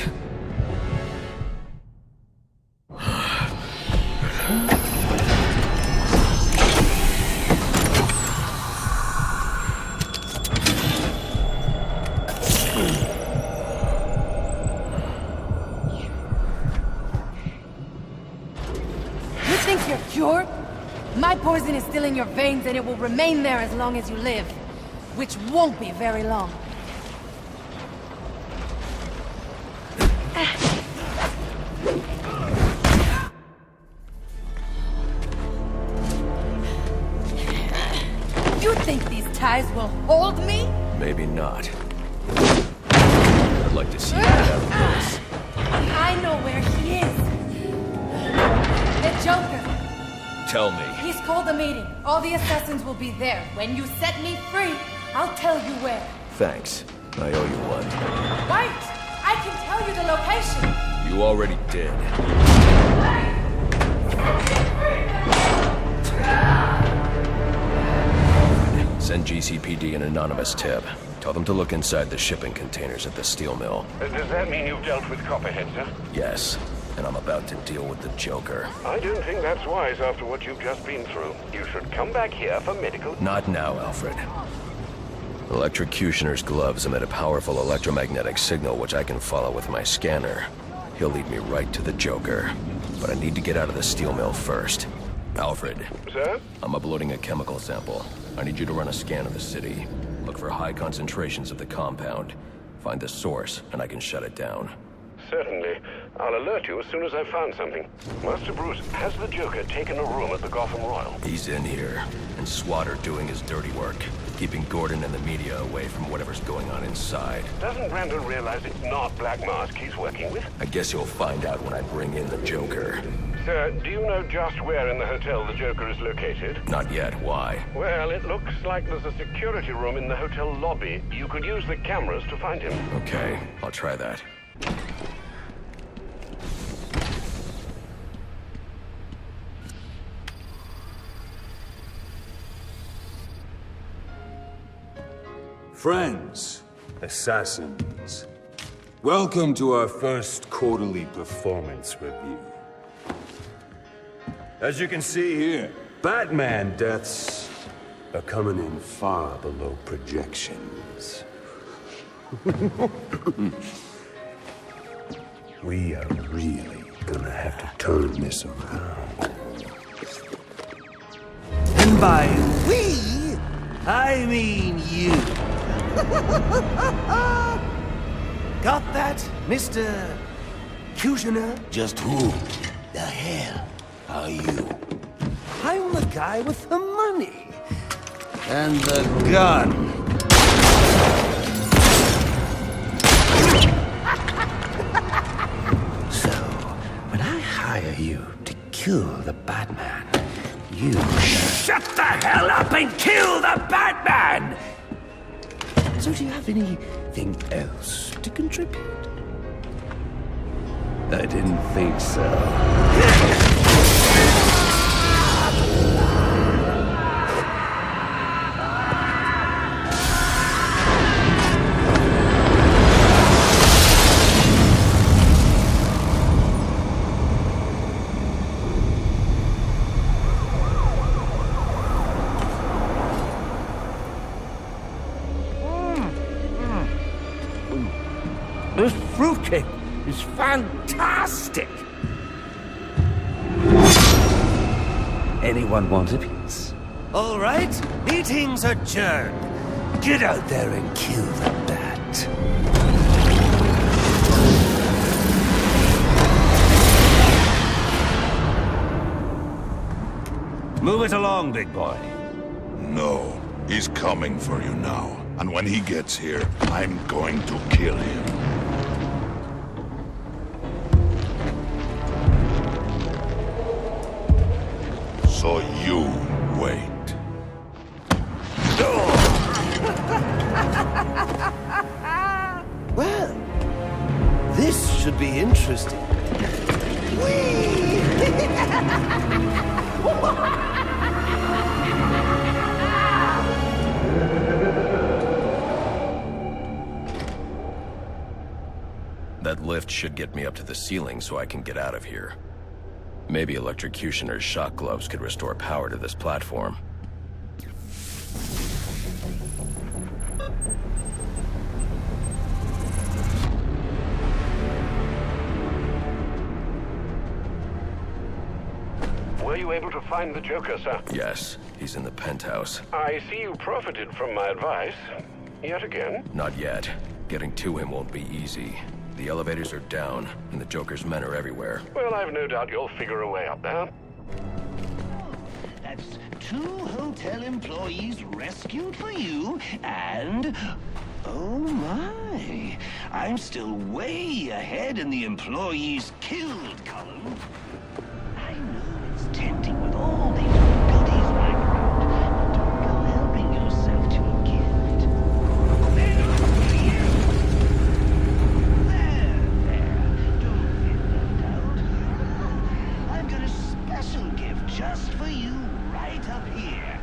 You think you're cured? My poison is still in your veins and it will remain there as long as you live. Which won't be very long. You think these ties will hold me? Maybe not. I'd like to see you get out of this. I know where he is. The Joker. Tell me. He's called a meeting. All the assassins will be there. When you set me free, I'll tell you where. Thanks. I owe you one. Wait! I can tell you the location. You already did. Send GCPD an anonymous tip. Tell them to look inside the shipping containers at the steel mill. Does that mean you've dealt with Copperhead, sir? Yes, and I'm about to deal with the Joker. I don't think that's wise after what you've just been through. You should come back here for medical... Not now, Alfred. Electrocutioner's gloves emit a powerful electromagnetic signal which I can follow with my scanner. He'll lead me right to the Joker. But I need to get out of the steel mill first. Alfred. Sir? I'm uploading a chemical sample. I need you to run a scan of the city. Look for high concentrations of the compound. Find the source, and I can shut it down. Certainly. I'll alert you as soon as I've found something. Master Bruce, has the Joker taken a room at the Gotham Royal? He's in here, and SWAT are doing his dirty work, keeping Gordon and the media away from whatever's going on inside. Doesn't Brandon realize it's not Black Mask he's working with? I guess you'll find out when I bring in the Joker. Sir, do you know just where in the hotel the Joker is located? Not yet. Why? Well, it looks like there's a security room in the hotel lobby. You could use the cameras to find him. Okay, I'll try that. Friends, assassins, welcome to our first quarterly performance review. As you can see here, Batman deaths are coming in far below projections. We are really gonna have to turn this around. And by we, I mean you. Got that, Mr. Cushioner? Just who the hell are you? I'm the guy with the money. And the gun. So, when I hire you to kill the Batman, you shut the hell up and kill the Batman! So do you have anything else to contribute? I didn't think so. This fruitcake is fantastic! Anyone want a piece? All right, meeting's adjourned. Get out there and kill the bat. Move it along, big boy. No, he's coming for you now. And when he gets here, I'm going to kill him. So you wait. Well, this should be interesting. That lift should get me up to the ceiling so I can get out of here. Maybe electrocutioner's shock gloves could restore power to this platform. Were you able to find the Joker, sir? Yes, he's in the penthouse. I see you profited from my advice. Yet again? Not yet. Getting to him won't be easy. The elevators are down, and the Joker's men are everywhere. Well, I've no doubt you'll figure a way up there. That's 2 hotel employees rescued for you, and... oh my! I'm still way ahead in the employees killed column. I know it's tempting with all these goodies lying around, but don't go helping yourself to a gift. There, don't get left out. I've got a special gift just for you right up here.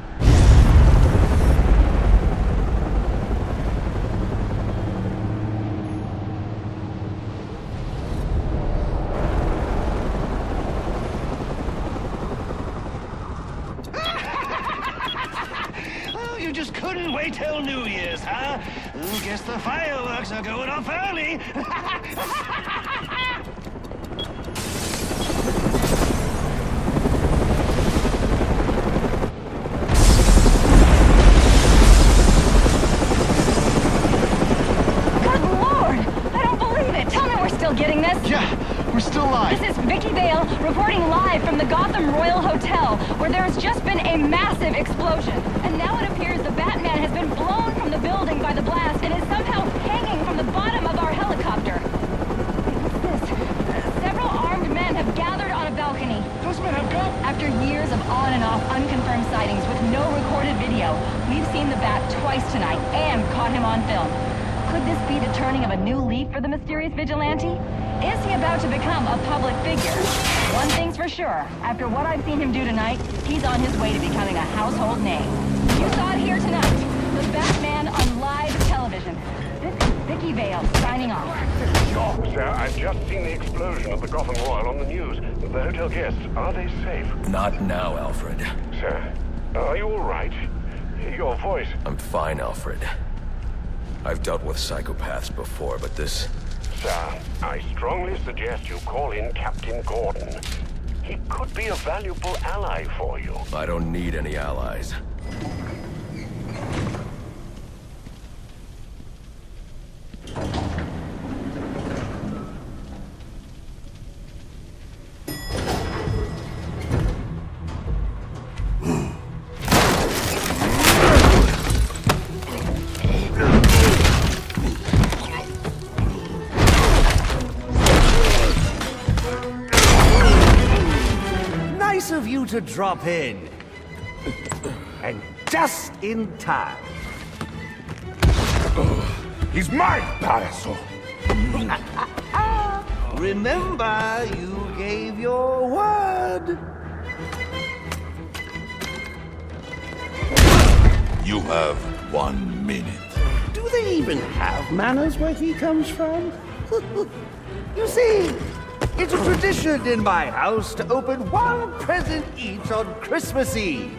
You just couldn't wait till New Year's, huh? Guess the fireworks are going off early. Good Lord! I don't believe it! Tell me we're still getting this! Well, reporting live from the Gotham Royal Hotel, where there has just been a massive explosion. And now it appears the Batman has been blown from the building by the blast and is somehow hanging from the bottom of our helicopter. What's this? Several armed men have gathered on a balcony. Those men have gone? After years of on and off unconfirmed sightings with no recorded video, we've seen the Bat twice tonight and caught him on film. Could this be the turning of a new leaf for the mysterious vigilante? Is he about to become a public figure? One thing's for sure, after what I've seen him do tonight, he's on his way to becoming a household name. You saw it here tonight, the Batman on live television. This is Vicky Vale signing off. Sir, I've just seen the explosion at the Gotham Royal on the news. The hotel guests, are they safe? Not now, Alfred. Sir, are you all right? Your voice... I'm fine, Alfred. I've dealt with psychopaths before, but this... Sir, I strongly suggest you call in Captain Gordon. He could be a valuable ally for you. I don't need any allies. Nice of you to drop in. And just in time. He's mine, Paraso. Remember, you gave your word. You have 1 minute. Do they even have manners where he comes from? You see, it's a tradition in my house to open one present each on Christmas Eve.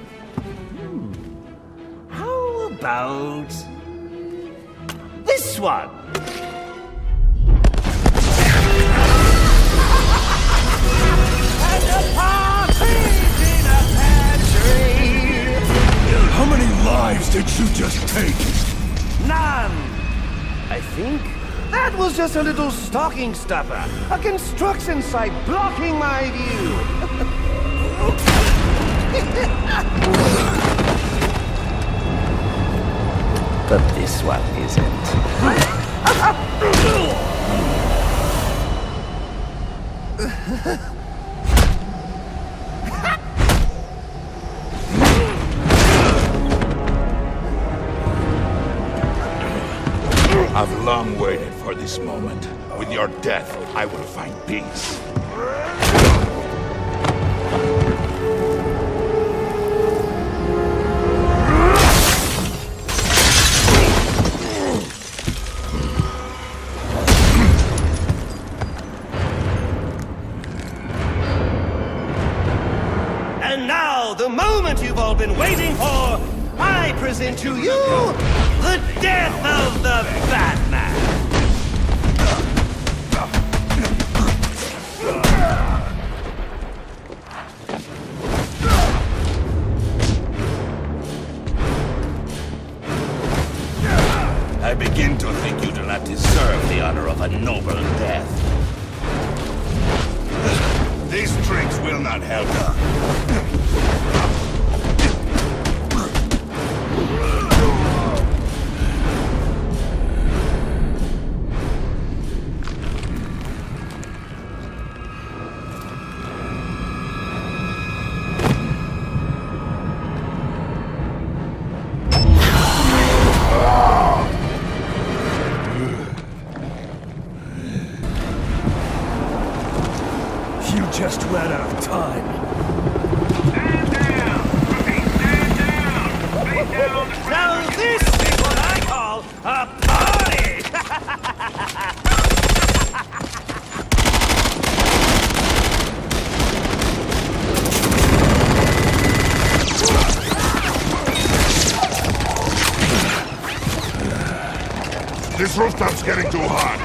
How about this one? And a partridge in a pear tree. How many lives did you just take? None. I think that was just a little stocking stuffer. A construction site blocking my view. But this one isn't. I've long waited for this moment. With your death, I will find peace. And now, the moment you've all been waiting for, I present to you the death of the Batman. I begin to think you do not deserve the honor of a noble death. These tricks will not help. You just ran out of time. Now this is what I call a party! This rooftop's getting too hot.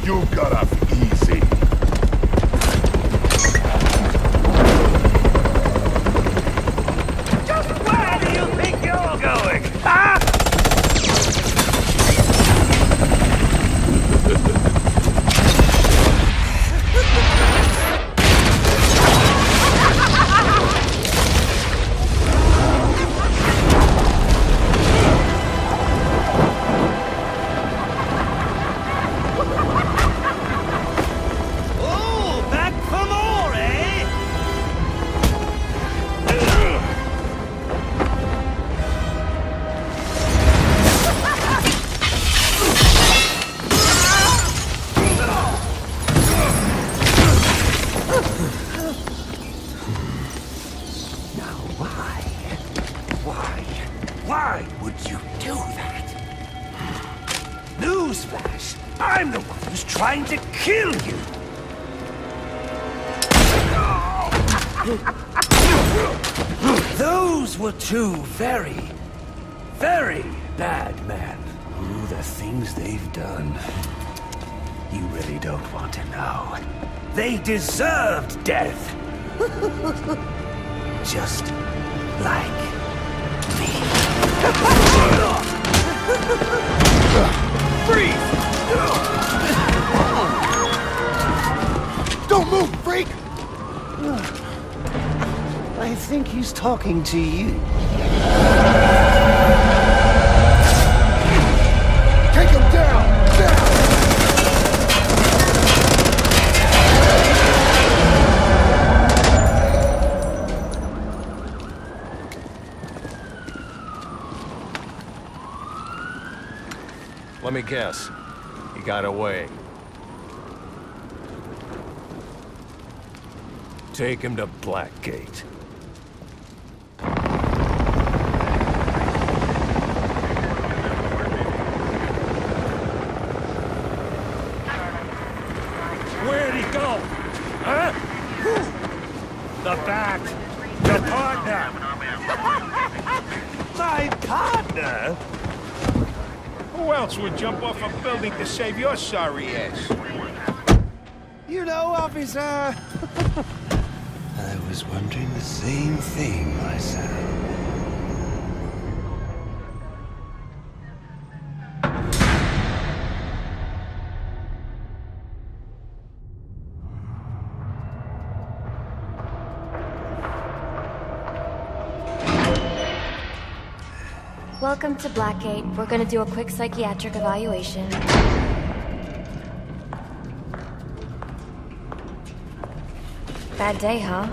You got off easy. Newsflash! I'm the one who's trying to kill you! Those were two very, very bad men. Ooh, the things they've done. You really don't want to know. They deserved death. Just like me. Freeze! Don't move, freak! I think he's talking to you. Take him down! Let me guess. He got away. Take him to Blackgate. Where'd he go? Huh? The Bat. Your partner. My partner? Who else would jump off a building to save your sorry ass? You know, officer. I was wondering the same thing myself. Welcome to Blackgate. We're gonna do a quick psychiatric evaluation. Bad day, huh?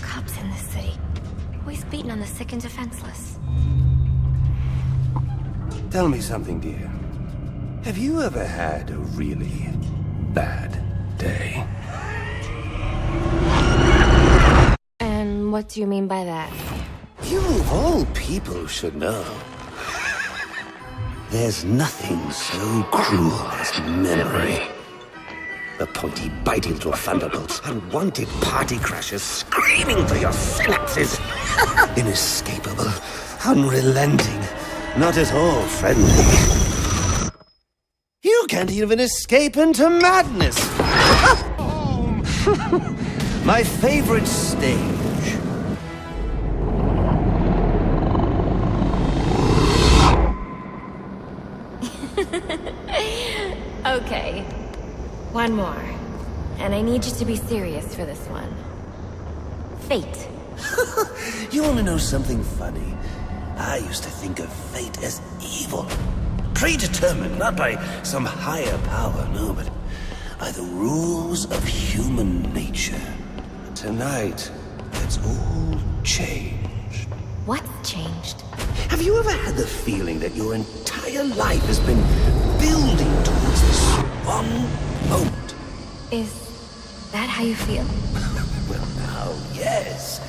Cops in this city. Always beating on the sick and defenseless. Tell me something, dear. Have you ever had a really bad day? And what do you mean by that? You of all people should know. There's nothing so cruel as memory. The pointy, bitey little thunderbolts, unwanted party crashers screaming through your synapses. Inescapable, unrelenting, not at all friendly. You can't even escape into madness. My favorite stage. Okay. One more. And I need you to be serious for this one. Fate. You want to know something funny? I used to think of fate as evil. Predetermined, not by some higher power, no, but by the rules of human nature. Tonight, it's all changed. What's changed? Have you ever had the feeling that your entire life has been building towards this one moment? Is that how you feel? Well, now, yes.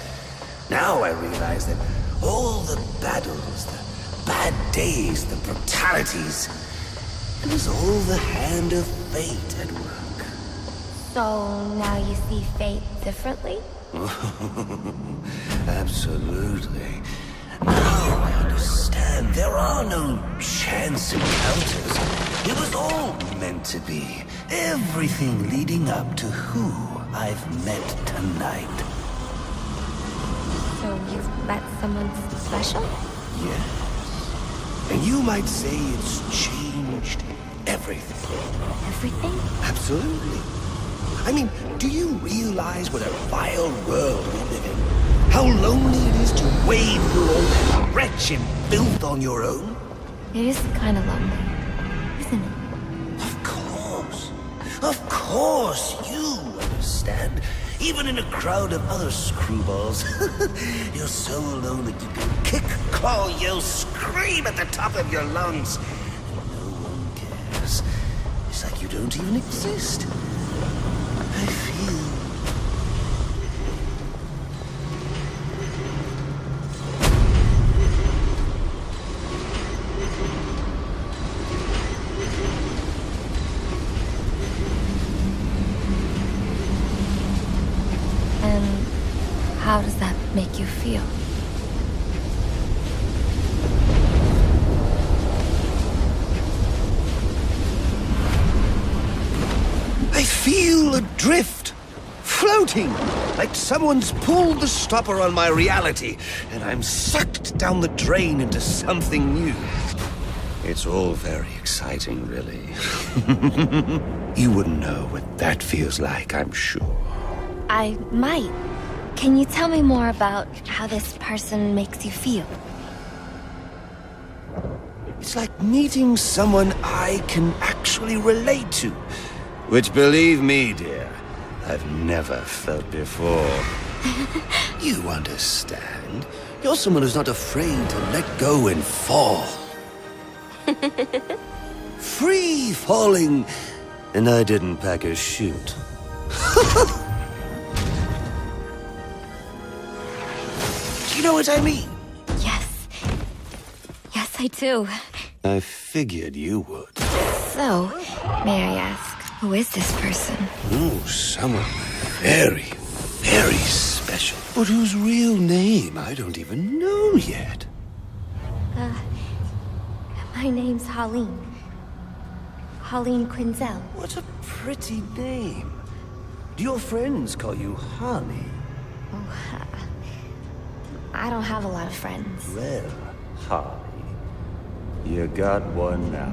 Now I realize that all the battles, the bad days, the brutalities, it was all the hand of fate at work. So now you see fate differently? Absolutely. Now I understand. There are no chance encounters. It was all meant to be. Everything leading up to who I've met tonight. So you've met someone special? Yes. And you might say it's changed everything. Everything? Absolutely. I mean, do you realize what a vile world we live in? How lonely it is to wade through all that wretched filth on your own? It is kind of lonely, isn't it? Of course, you understand. Even in a crowd of other screwballs, you're so alone that you can kick, claw, yell, scream at the top of your lungs. And no one cares. It's like you don't even exist. I feel... feel? I feel adrift, floating, like someone's pulled the stopper on my reality, and I'm sucked down the drain into something new. It's all very exciting, really. You wouldn't know what that feels like, I'm sure. I might. Can you tell me more about how this person makes you feel? It's like meeting someone I can actually relate to. Which, believe me, dear, I've never felt before. You understand. You're someone who's not afraid to let go and fall. Free falling, and I didn't pack a chute. Do you know what I mean? Yes. Yes, I do. I figured you would. So, may I ask, who is this person? Oh, someone very, very special. But whose real name I don't even know yet. My name's Holleen. Holleen Quinzel. What a pretty name. Do your friends call you Holly? Oh, I don't have a lot of friends. Well, Holly, you got one now.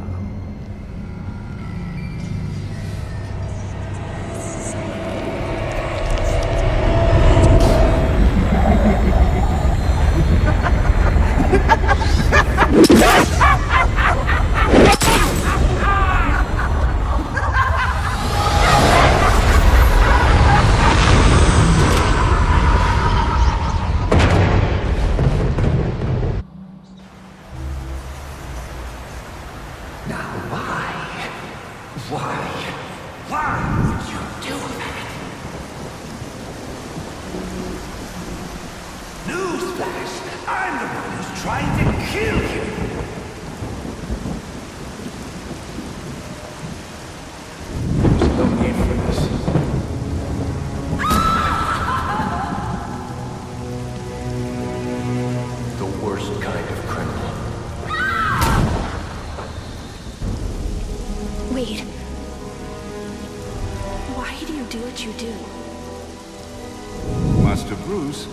Wait. Why do you do what you do? Master Bruce,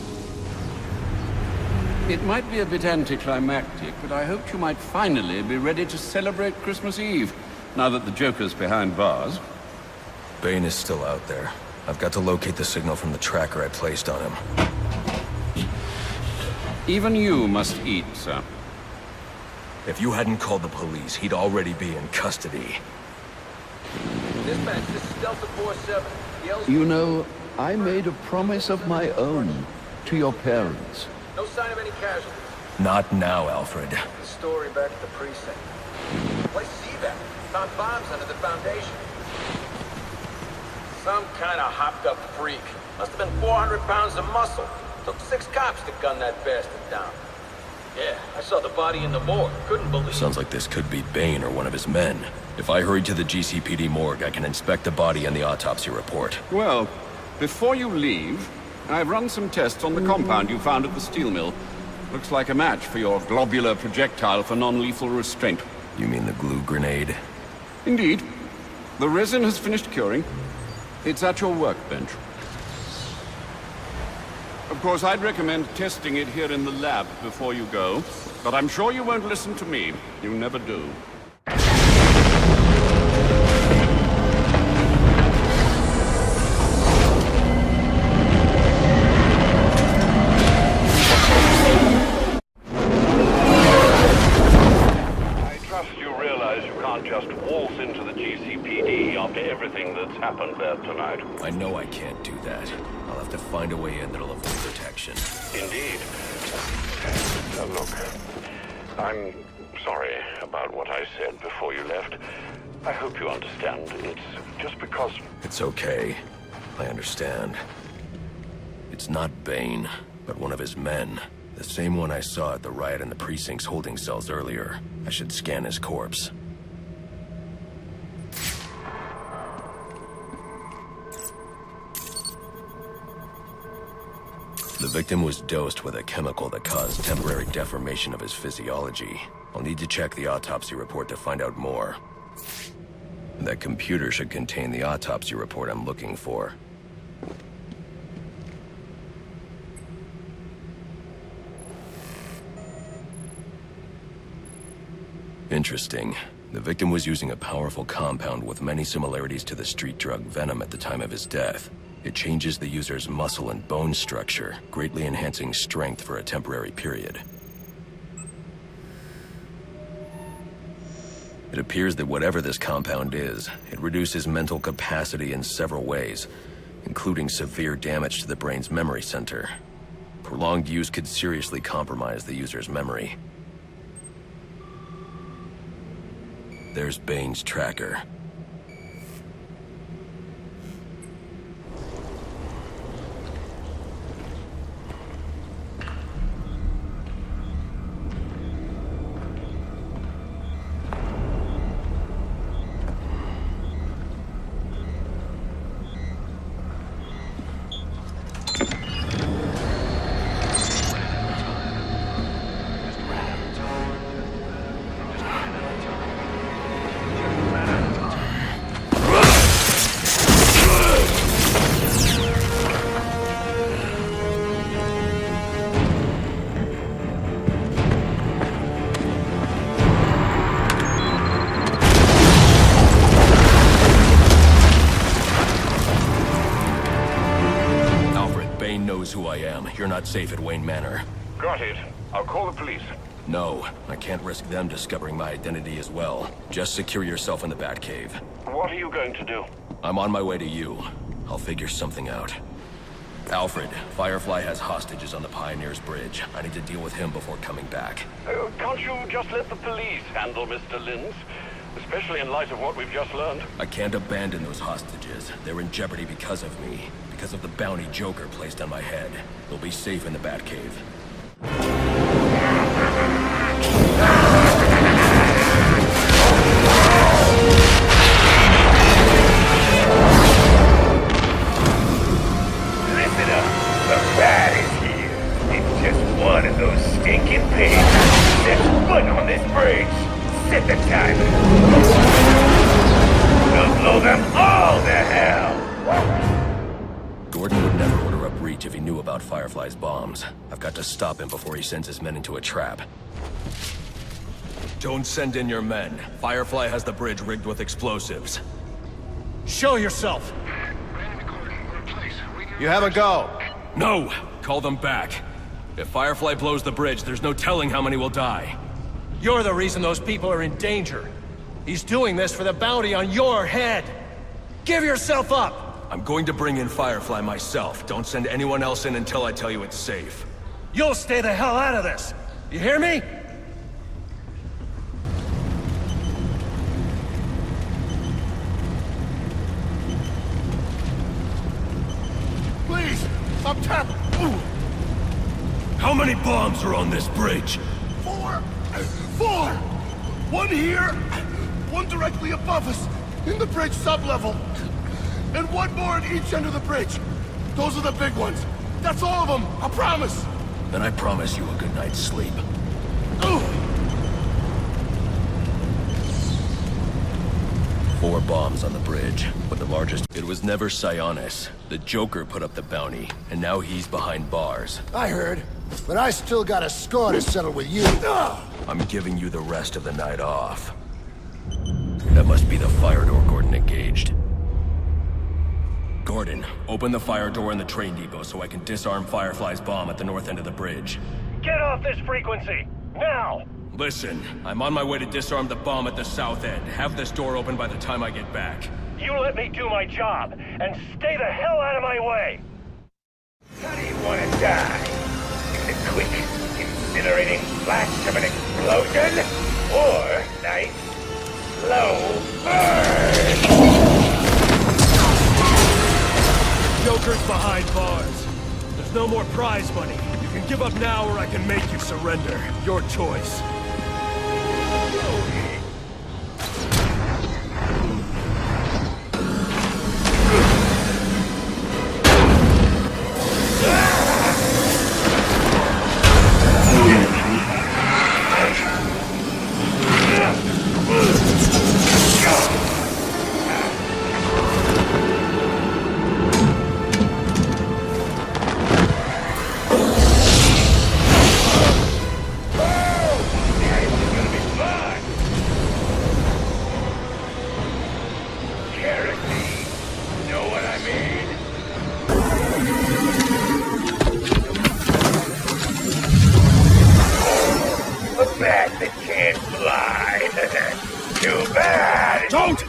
it might be a bit anticlimactic, but I hoped you might finally be ready to celebrate Christmas Eve, now that the Joker's behind bars. Bane is still out there. I've got to locate the signal from the tracker I placed on him. Even you must eat, sir. If you hadn't called the police, he'd already be in custody. Dispatch, this is Delta 47. You know, I made a promise of my own to your parents. No sign of any casualties. Not now, Alfred. The story back at the precinct. Place evac. Found bombs under the foundation. Some kind of hopped-up freak. Must have been 400 pounds of muscle. Took 6 cops to gun that bastard down. Yeah, I saw the body in the morgue. Couldn't believe it. Sounds like this could be Bane or one of his men. If I hurry to the GCPD morgue, I can inspect the body and the autopsy report. Well, before you leave, I've run some tests on the compound you found at the steel mill. Looks like a match for your globular projectile for non-lethal restraint. You mean the glue grenade? Indeed. The resin has finished curing. It's at your workbench. Of course, I'd recommend testing it here in the lab before you go, but I'm sure you won't listen to me. You never do. Just waltz into the GCPD after everything that's happened there tonight. I know I can't do that. I'll have to find a way in that'll avoid detection. Indeed. Look, I'm sorry about what I said before you left. I hope you understand. It's just because... It's okay. I understand. It's not Bane, but one of his men. The same one I saw at the riot in the precinct's holding cells earlier. I should scan his corpse. The victim was dosed with a chemical that caused temporary deformation of his physiology. I'll need to check the autopsy report to find out more. That computer should contain the autopsy report I'm looking for. Interesting. The victim was using a powerful compound with many similarities to the street drug Venom at the time of his death. It changes the user's muscle and bone structure, greatly enhancing strength for a temporary period. It appears that whatever this compound is, it reduces mental capacity in several ways, including severe damage to the brain's memory center. Prolonged use could seriously compromise the user's memory. There's Bane's tracker. Who I am. You're not safe at Wayne Manor. Got it. I'll call the police. No, I can't risk them discovering my identity as well. Just secure yourself in the Batcave. What are you going to do? I'm on my way to you. I'll figure something out. Alfred, Firefly has hostages on the Pioneers Bridge. I need to deal with him before coming back. Can't you just let the police handle Mr. Linz? Especially in light of what we've just learned. I can't abandon those hostages. They're in jeopardy because of me. Because of the bounty Joker placed on my head. They'll be safe in the Batcave. Listen up. The Bat is here. It's just one of those stinking pigs. Set foot on this bridge. Set the timer. We'll blow them all to hell. Gordon would never order up Reach if he knew about Firefly's bombs. I've got to stop him before he sends his men into a trap. Don't send in your men. Firefly has the bridge rigged with explosives. Show yourself! You have a go. No! Call them back. If Firefly blows the bridge, there's no telling how many will die. You're the reason those people are in danger. He's doing this for the bounty on your head. Give yourself up! I'm going to bring in Firefly myself. Don't send anyone else in until I tell you it's safe. You'll stay the hell out of this! You hear me? Please! I'm tapped! How many bombs are on this bridge? 4! One here, one directly above us, in the bridge sublevel. And one more at each end of the bridge. Those are the big ones. That's all of them, I promise. Then I promise you a good night's sleep. 4 bombs on the bridge, but the largest... It was never Sionis. The Joker put up the bounty, and now he's behind bars. I heard, but I still got a score to settle with you. I'm giving you the rest of the night off. That must be the fire door Gordon engaged. Gordon, open the fire door in the train depot so I can disarm Firefly's bomb at the north end of the bridge. Get off this frequency! Now! Listen, I'm on my way to disarm the bomb at the south end. Have this door open by the time I get back. You let me do my job, and stay the hell out of my way! How do you want to die? In the quick, incinerating flash of an explosion? Or nice, slow burn? Joker's behind bars. There's no more prize money. You can give up now or I can make you surrender. Your choice. too bad! Don't!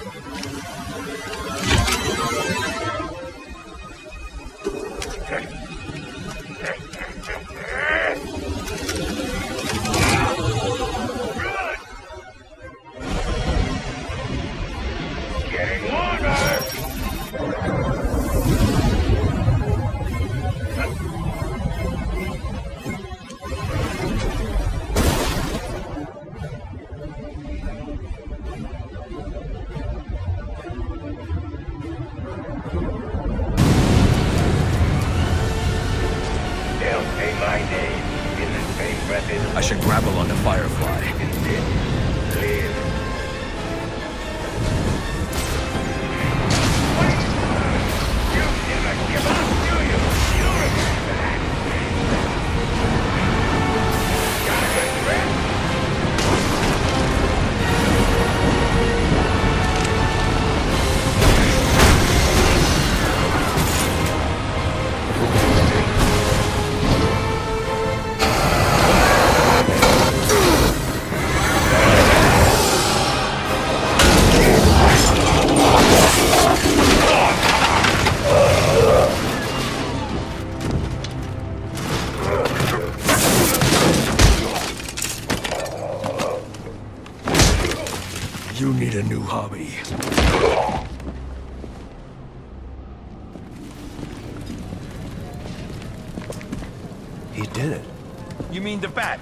Getting longer! I should grapple onto Firefly. You need a new hobby. He did it. You mean the Bat?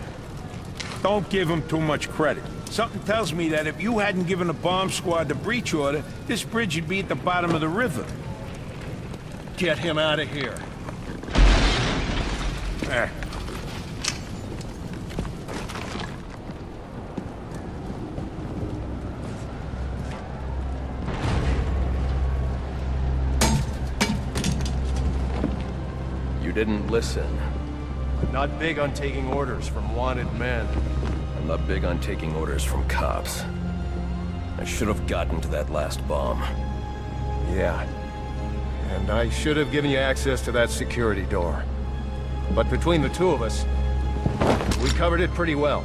Don't give him too much credit. Something tells me that if you hadn't given the bomb squad the breach order, this bridge would be at the bottom of the river. Get him out of here. There. You didn't listen. Not big on taking orders from wanted men. I'm not big on taking orders from cops. I should have gotten to that last bomb. Yeah. And I should have given you access to that security door. But between the two of us, we covered it pretty well.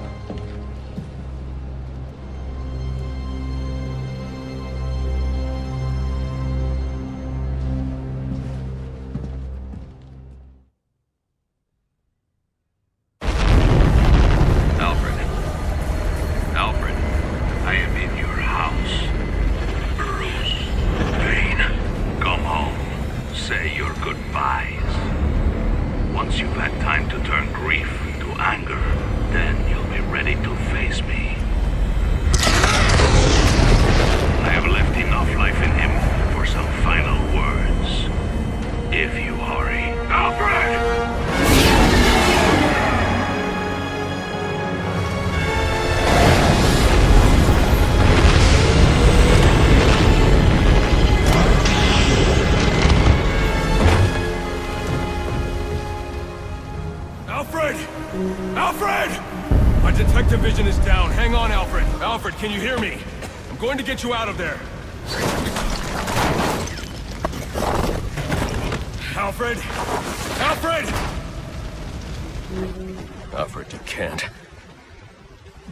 Can you hear me? I'm going to get you out of there. Alfred! Alfred! Alfred, you can't.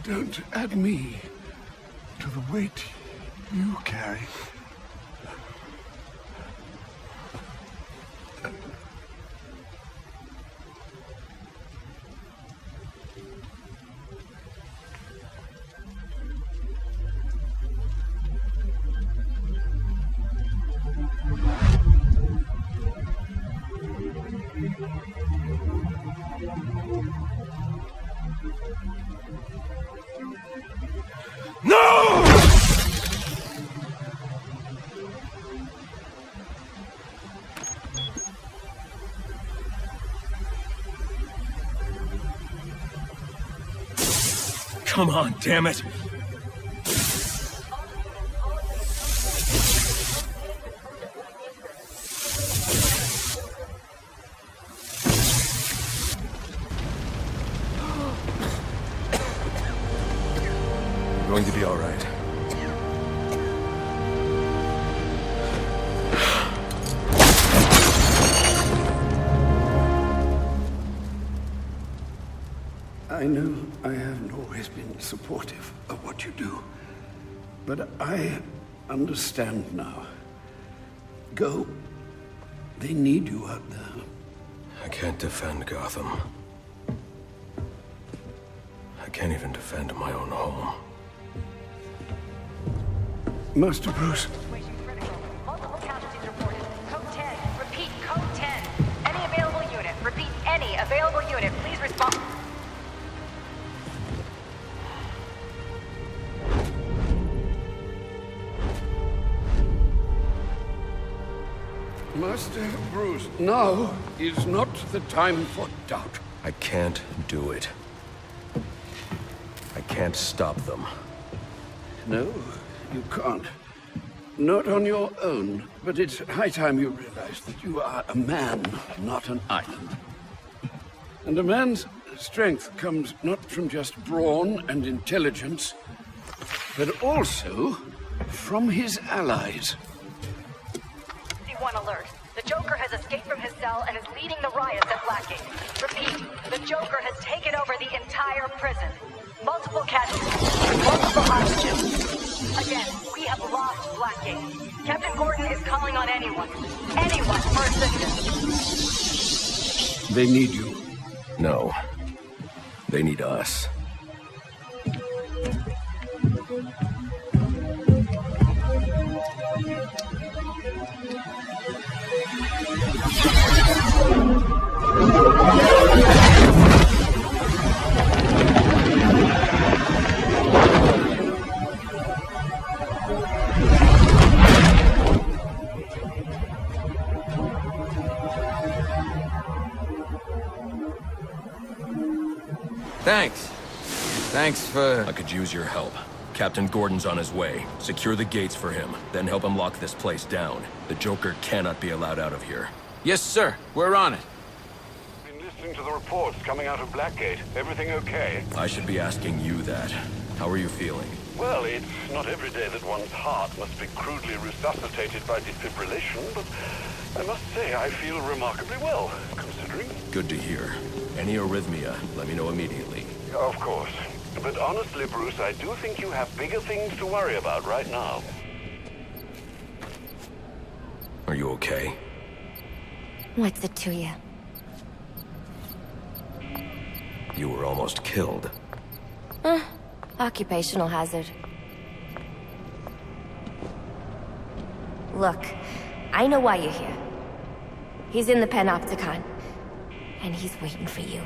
Don't add me to the weight you carry. No! Come on, damn it! Going to be all right. I know I haven't always been supportive of what you do, But I understand now. Go. They need you out there. I can't defend Gotham. I can't even defend my own home. Master Bruce. Multiple casualties reported. Code 10. Repeat, code 10. Any available unit. Repeat, any available unit. Please respond. Master Bruce, now is not the time for doubt. I can't do it. I can't stop them. No, you can't. Not on your own. But it's high time you realize that you are a man, not an island. And a man's strength comes not from just brawn and intelligence, but also from his allies. C1 alert. The Joker has escaped from his cell and is leading the riots at Blackgate. Repeat, the Joker has taken over the entire prison. Multiple casualties, multiple hostages. Again, we have lost Blackgate. Captain Gordon is calling on anyone for assistance. They need you. No. They need us. Thanks for... I could use your help. Captain Gordon's on his way. Secure the gates for him, then help him lock this place down. The Joker cannot be allowed out of here. Yes, sir. We're on it. Been listening to the reports coming out of Blackgate. Everything okay? I should be asking you that. How are you feeling? Well, it's not every day that one's heart must be crudely resuscitated by defibrillation, but I must say I feel remarkably well, considering. Good to hear. Any arrhythmia, let me know immediately. Of course. But honestly, Bruce, I do think you have bigger things to worry about right now. Are you okay? What's it to you? You were almost killed. Occupational hazard. Look, I know why you're here. He's in the Panopticon, and he's waiting for you.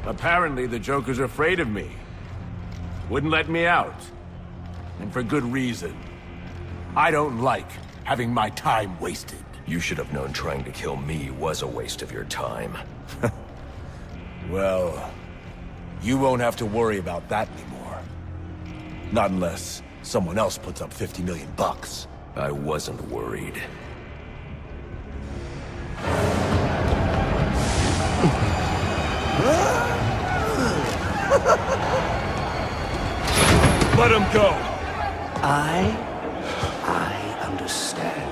Apparently, the Joker's afraid of me. Wouldn't let me out. And for good reason. I don't like having my time wasted. You should have known trying to kill me was a waste of your time. Well, you won't have to worry about that anymore. Not unless someone else puts up 50 million bucks. I wasn't worried. Let him go! I understand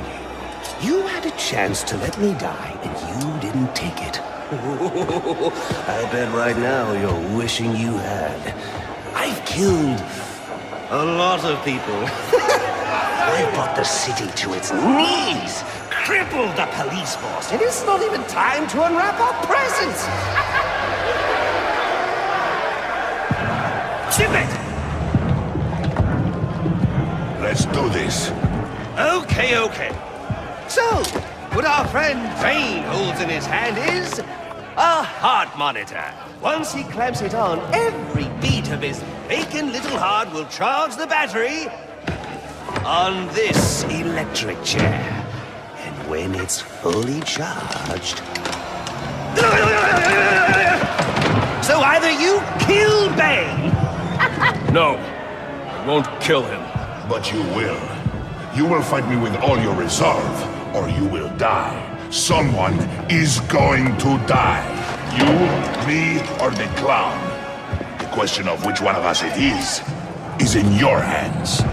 you. You had a chance to let me die, and you didn't take it. I bet right now you're wishing you had. I've killed a lot of people. I've brought the city to its knees, crippled the police force, and it's not even time to unwrap our presents. Ship it! Let's do this. Okay. So, what our friend Bane holds in his hand is a heart monitor. Once he clamps it on, every beat of his bacon little heart will charge the battery on this electric chair. And when it's fully charged... So either you kill Bane... No, I won't kill him. But you will. You will fight me with all your resolve, or you will die. Someone is going to die. You, me, or the clown. The question of which one of us it is in your hands.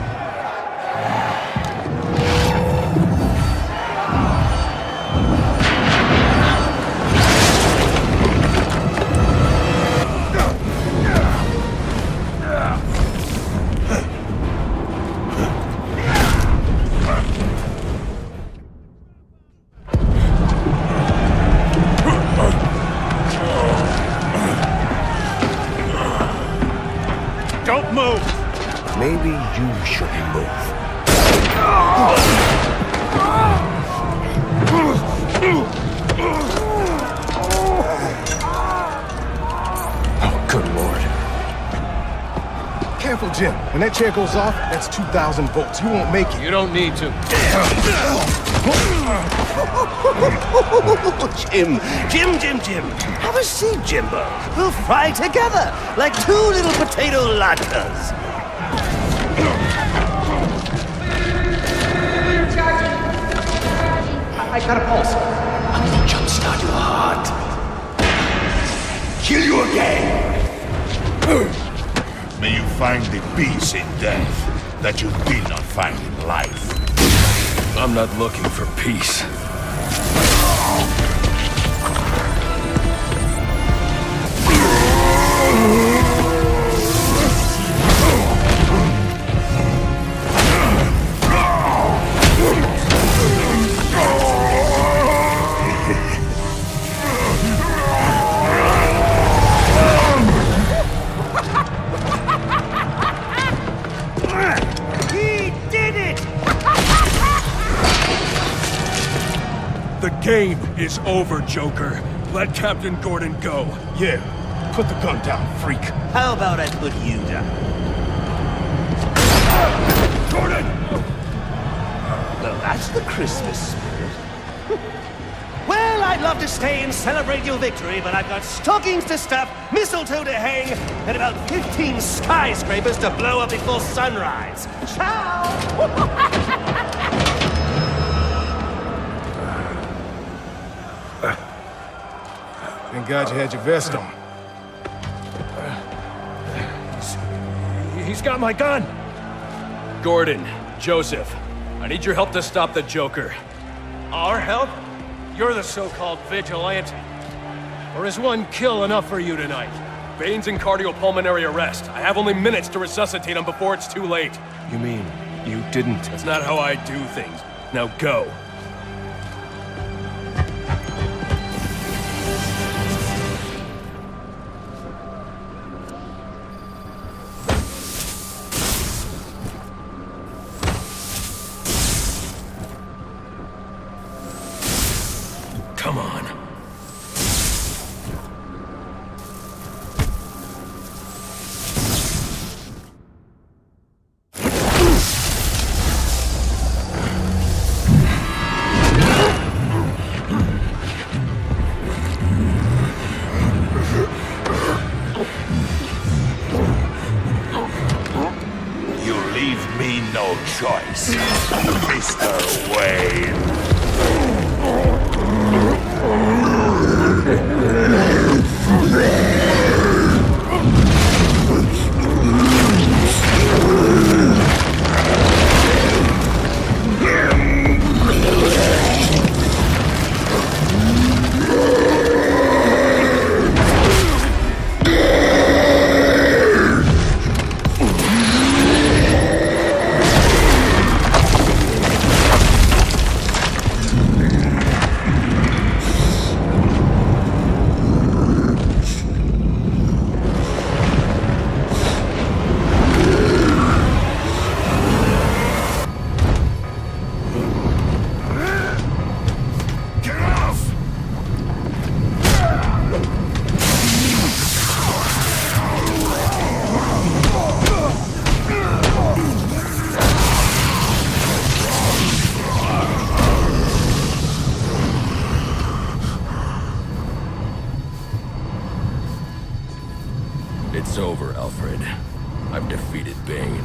maybe you should move. Oh, good lord. Careful, Jim. When that chair goes off, that's 2,000 volts. You won't make it. You don't need to. Jim. Have a seat, Jimbo. We'll fry together like two little potato latkes. I got a pulse. I'm gonna jumpstart your heart. Kill you again. May you find the peace in death that you did not find in life. I'm not looking for peace. The game is over, Joker. Let Captain Gordon go. Yeah, put the gun down, freak. How about I put you down? Gordon! Well, that's the Christmas spirit. Well, I'd love to stay and celebrate your victory, but I've got stockings to stuff, mistletoe to hang, and about 15 skyscrapers to blow up before sunrise. Ciao! Thank God you had your vest on. He's got my gun! Gordon, Joseph, I need your help to stop the Joker. Our help? You're the so-called vigilante. Or is one kill enough for you tonight? Veins and cardiopulmonary arrest. I have only minutes to resuscitate him before it's too late. You mean you didn't? That's not how I do things. Now go. Come on. You leave me no choice, Mr. Wayne. It's over, Alfred. I've defeated Bane.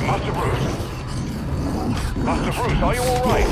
Master Bruce! Master Bruce, are you all right?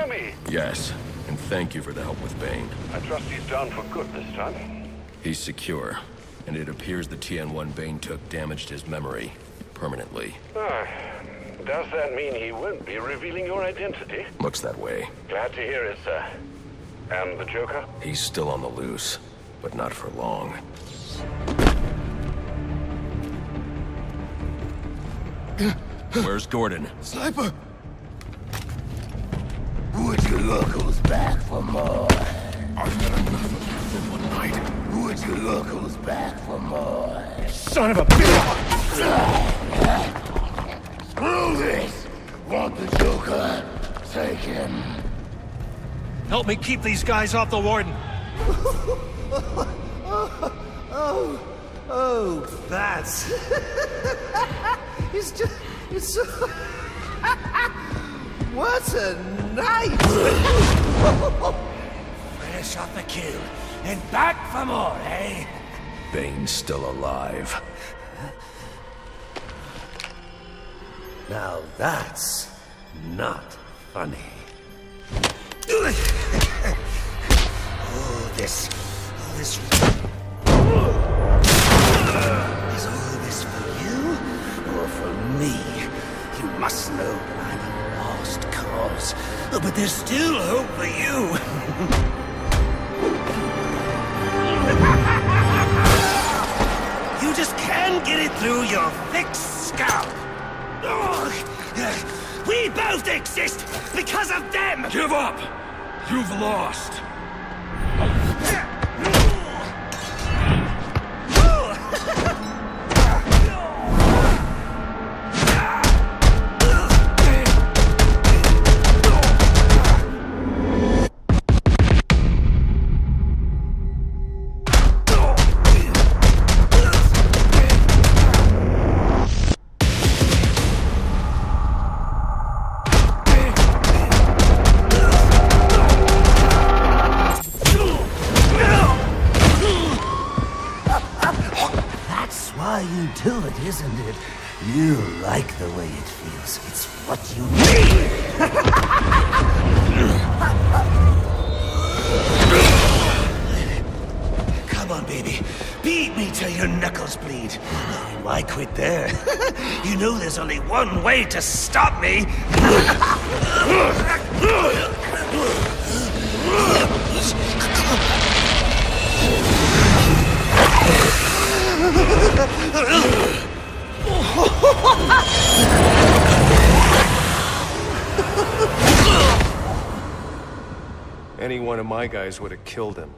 hear me? Yes, and thank you for the help with Bane. I trust he's down for good this time. He's secure, and it appears the TN1 Bane took damaged his memory permanently. Does that mean he won't be revealing your identity? Looks that way. Glad to hear it, sir. And the Joker? He's still on the loose, but not for long. Where's Gordon? Sniper! Would you locals back for more? I've had enough of you for one night. Would you locals back for more? Son of a bitch! Screw this! Want the Joker? Take him. Help me keep these guys off the Warden. Oh, that's... it's just... It's so... What a night! Fresh off the kill, and back for more, eh? Bane's still alive. Now that's not funny. Is all this for you, or for me? You must know that I'm a lost cause, but there's still hope for you. You just can't get it through your thick scalp. We both exist because of them! Give up! You've lost! You do it, isn't it? You like the way it feels. It's what you need! Come on, baby. Beat me till your knuckles bleed. Why quit there? You know there's only one way to stop me! Any one of my guys would have killed him.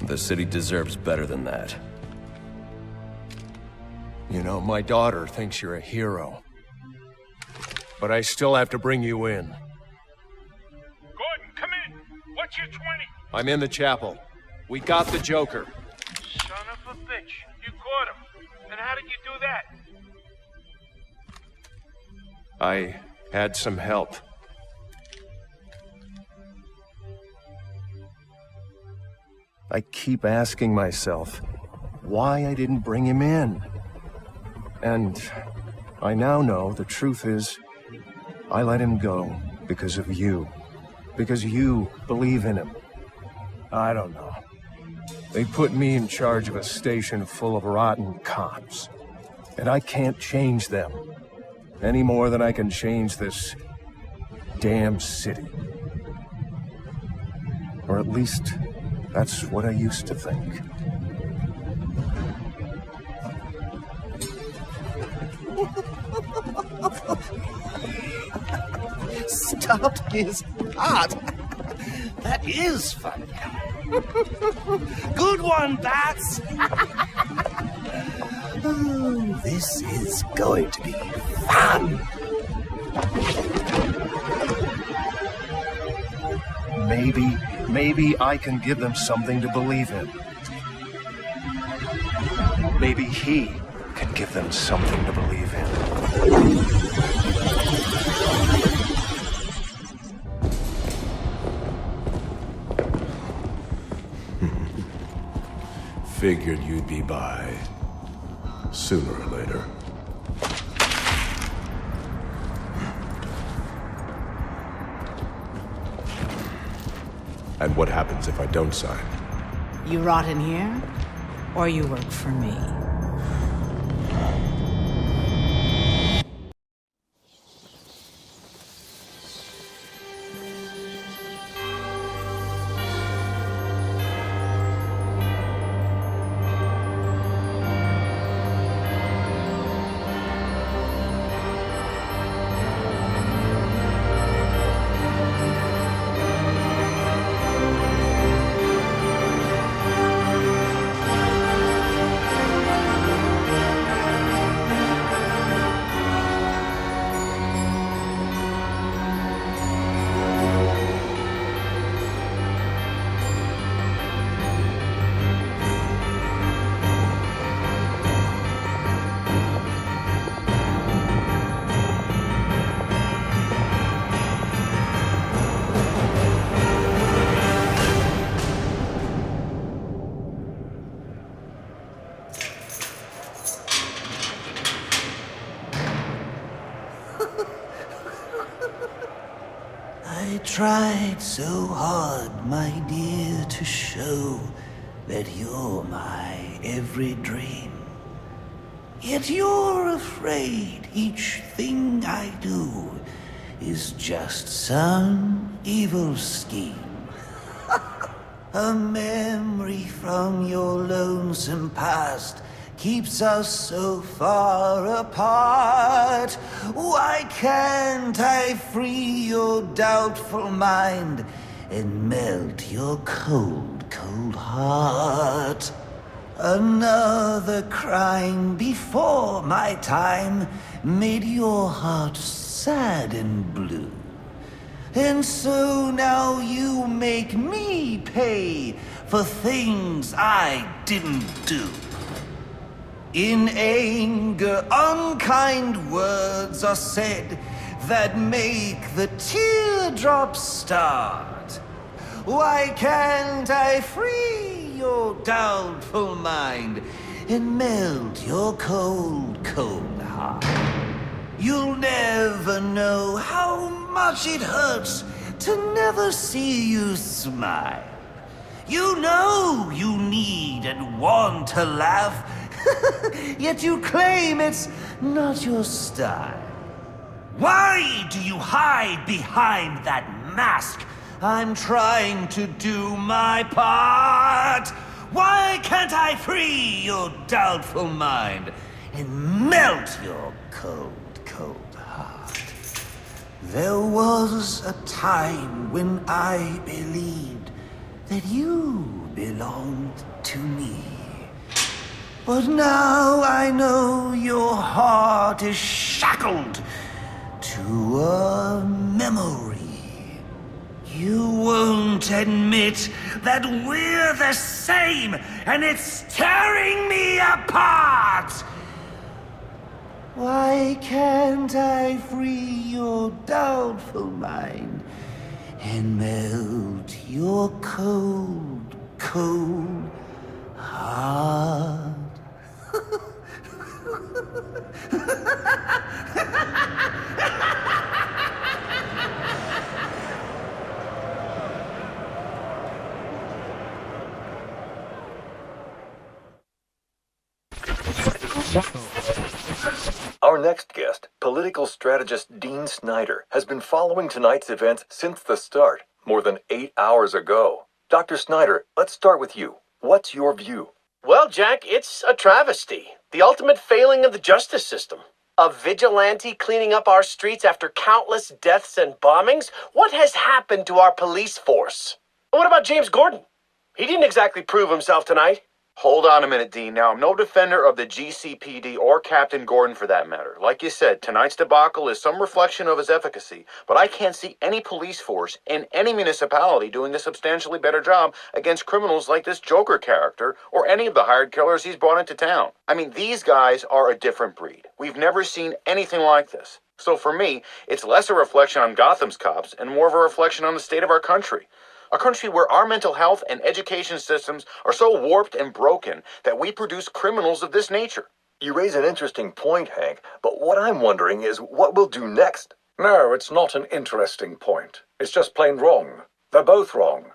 The city deserves better than that. You know, my daughter thinks you're a hero. But I still have to bring you in. Gordon, come in. What's your 20? I'm in the chapel. We got the Joker. Son of a bitch. You caught him. And how did you do that? I had some help. I keep asking myself why I didn't bring him in. And I now know the truth is I let him go because of you. Because you believe in him. I don't know. They put me in charge of a station full of rotten cops. And I can't change them. Any more than I can change this damn city. Or at least, that's what I used to think. Stopped his heart. That is funny. Good one, Bats. Oh, this is going to be fun. Maybe I can give them something to believe in. Maybe he can give them something to believe in. Figured you'd be by sooner or later. And what happens if I don't sign? You rot in here, or you work for me. I tried so hard, my dear, to show that you're my every dream. Yet you're afraid each thing I do is just some evil scheme. A memory from your lonesome past keeps us so far apart. Why can't I free your doubtful mind and melt your cold, cold heart? Another crime before my time made your heart sad and blue. And so now you make me pay for things I didn't do. In anger, unkind words are said that make the teardrops start. Why can't I free your doubtful mind and melt your cold, cold heart? You'll never know how much it hurts to never see you smile. You know you need and want to laugh, yet you claim it's not your style. Why do you hide behind that mask? I'm trying to do my part. Why can't I free your doubtful mind and melt your cold, cold heart? There was a time when I believed that you belonged to me. But now I know your heart is shackled to a memory. You won't admit that we're the same, and it's tearing me apart! Why can't I free your doubtful mind and melt your cold, cold heart? Our next guest, political strategist Dean Snyder, has been following tonight's events since the start, more than 8 hours ago. Dr. Snyder, let's start with you. What's your view? Well, Jack, it's a travesty. The ultimate failing of the justice system. A vigilante cleaning up our streets after countless deaths and bombings? What has happened to our police force? And what about James Gordon? He didn't exactly prove himself tonight. Hold on a minute, Dean. Now, I'm no defender of the GCPD or Captain Gordon for that matter. Like you said, tonight's debacle is some reflection of his efficacy, but I can't see any police force in any municipality doing a substantially better job against criminals like this Joker character or any of the hired killers he's brought into town. I mean, these guys are a different breed. We've never seen anything like this. So for me, it's less a reflection on Gotham's cops and more of a reflection on the state of our country. A country where our mental health and education systems are so warped and broken that we produce criminals of this nature. You raise an interesting point, Hank, but what I'm wondering is what we'll do next. No, it's not an interesting point. It's just plain wrong. They're both wrong.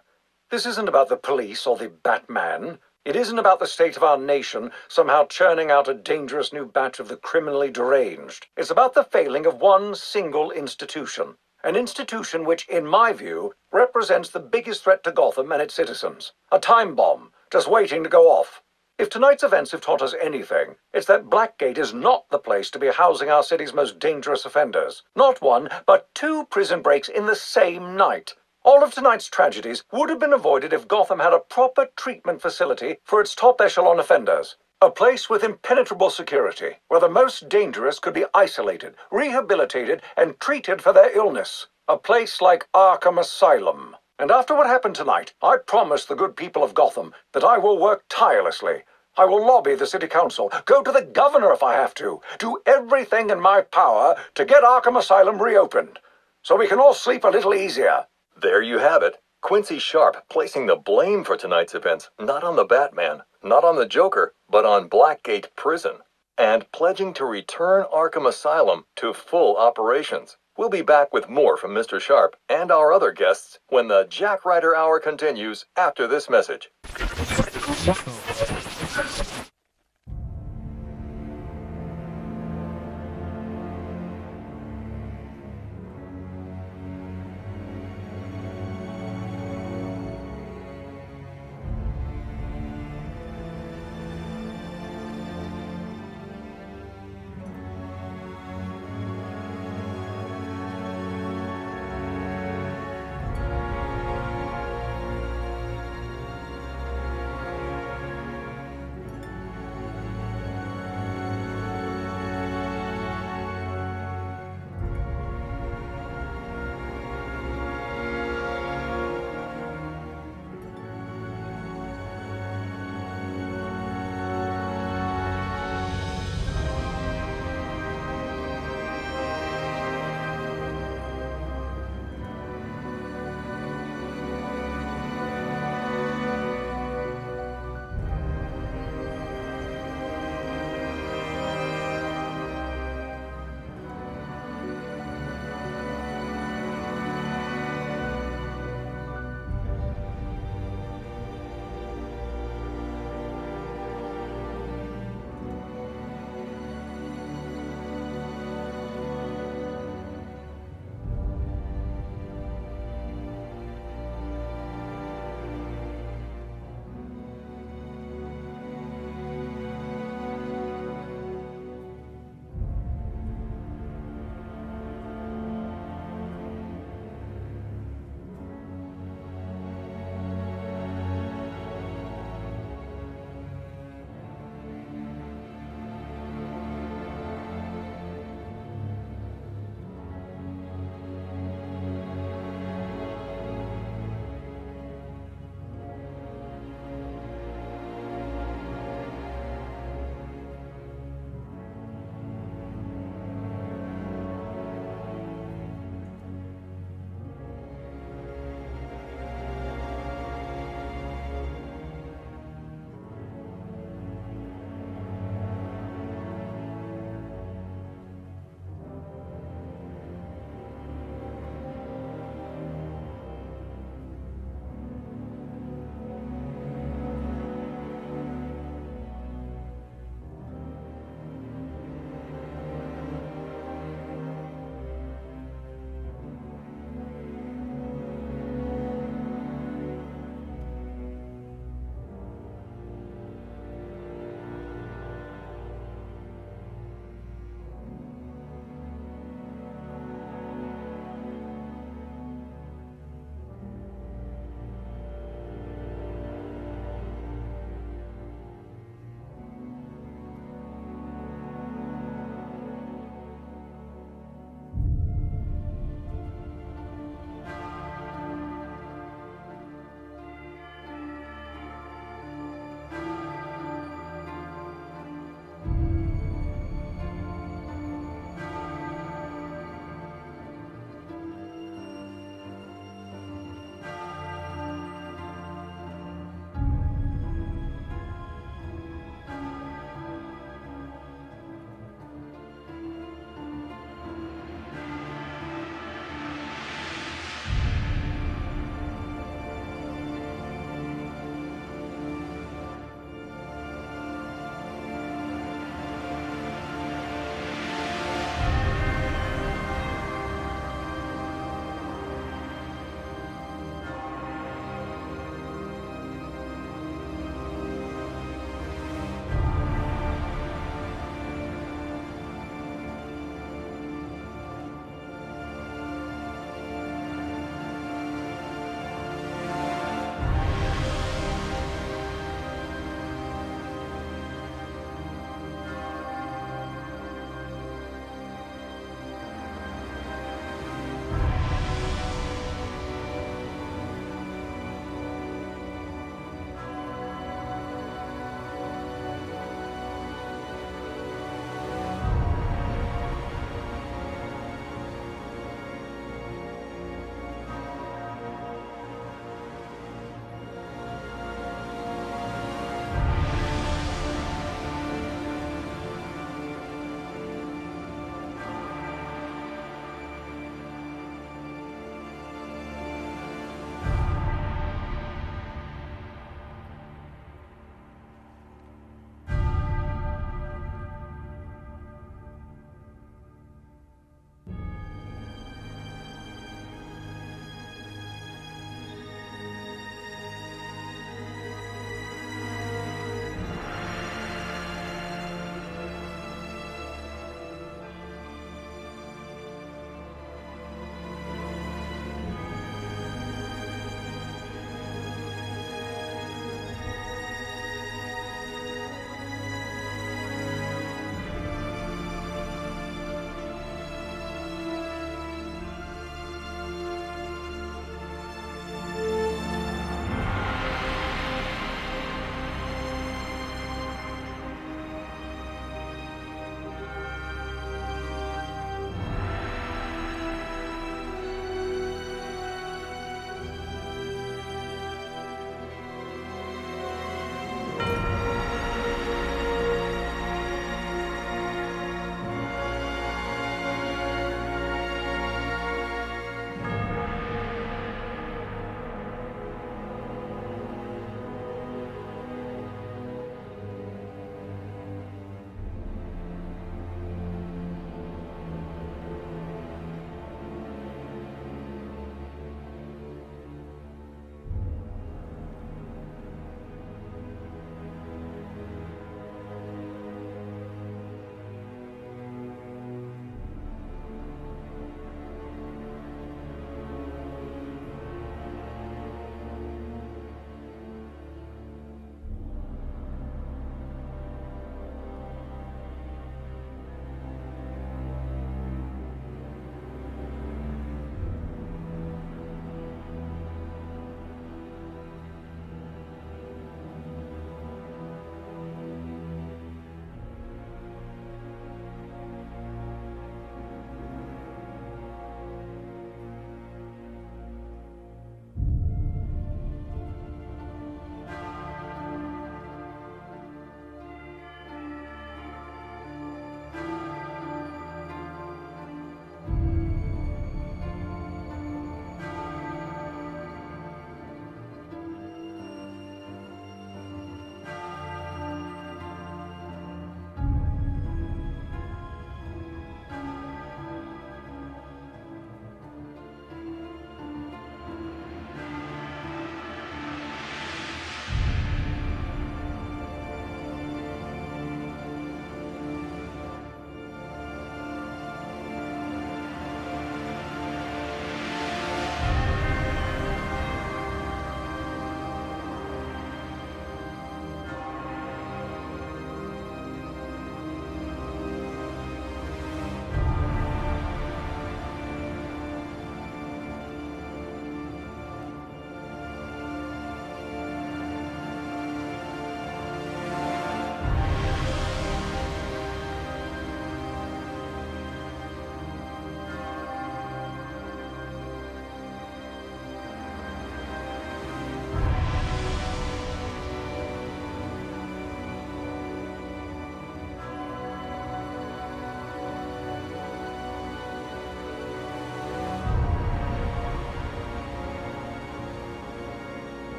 This isn't about the police or the Batman. It isn't about the state of our nation somehow churning out a dangerous new batch of the criminally deranged. It's about the failing of one single institution. An institution which, in my view, represents the biggest threat to Gotham and its citizens. A time bomb, just waiting to go off. If tonight's events have taught us anything, it's that Blackgate is not the place to be housing our city's most dangerous offenders. Not one, but 2 prison breaks in the same night. All of tonight's tragedies would have been avoided if Gotham had a proper treatment facility for its top echelon offenders. A place with impenetrable security, where the most dangerous could be isolated, rehabilitated, and treated for their illness. A place like Arkham Asylum. And after what happened tonight, I promise the good people of Gotham that I will work tirelessly. I will lobby the city council, go to the governor if I have to, do everything in my power to get Arkham Asylum reopened, so we can all sleep a little easier. There you have it. Quincy Sharp placing the blame for tonight's events not on the Batman, not on the Joker, but on Blackgate Prison, and pledging to return Arkham Asylum to full operations. We'll be back with more from Mr. Sharp and our other guests when the Jack Ryder Hour continues after this message.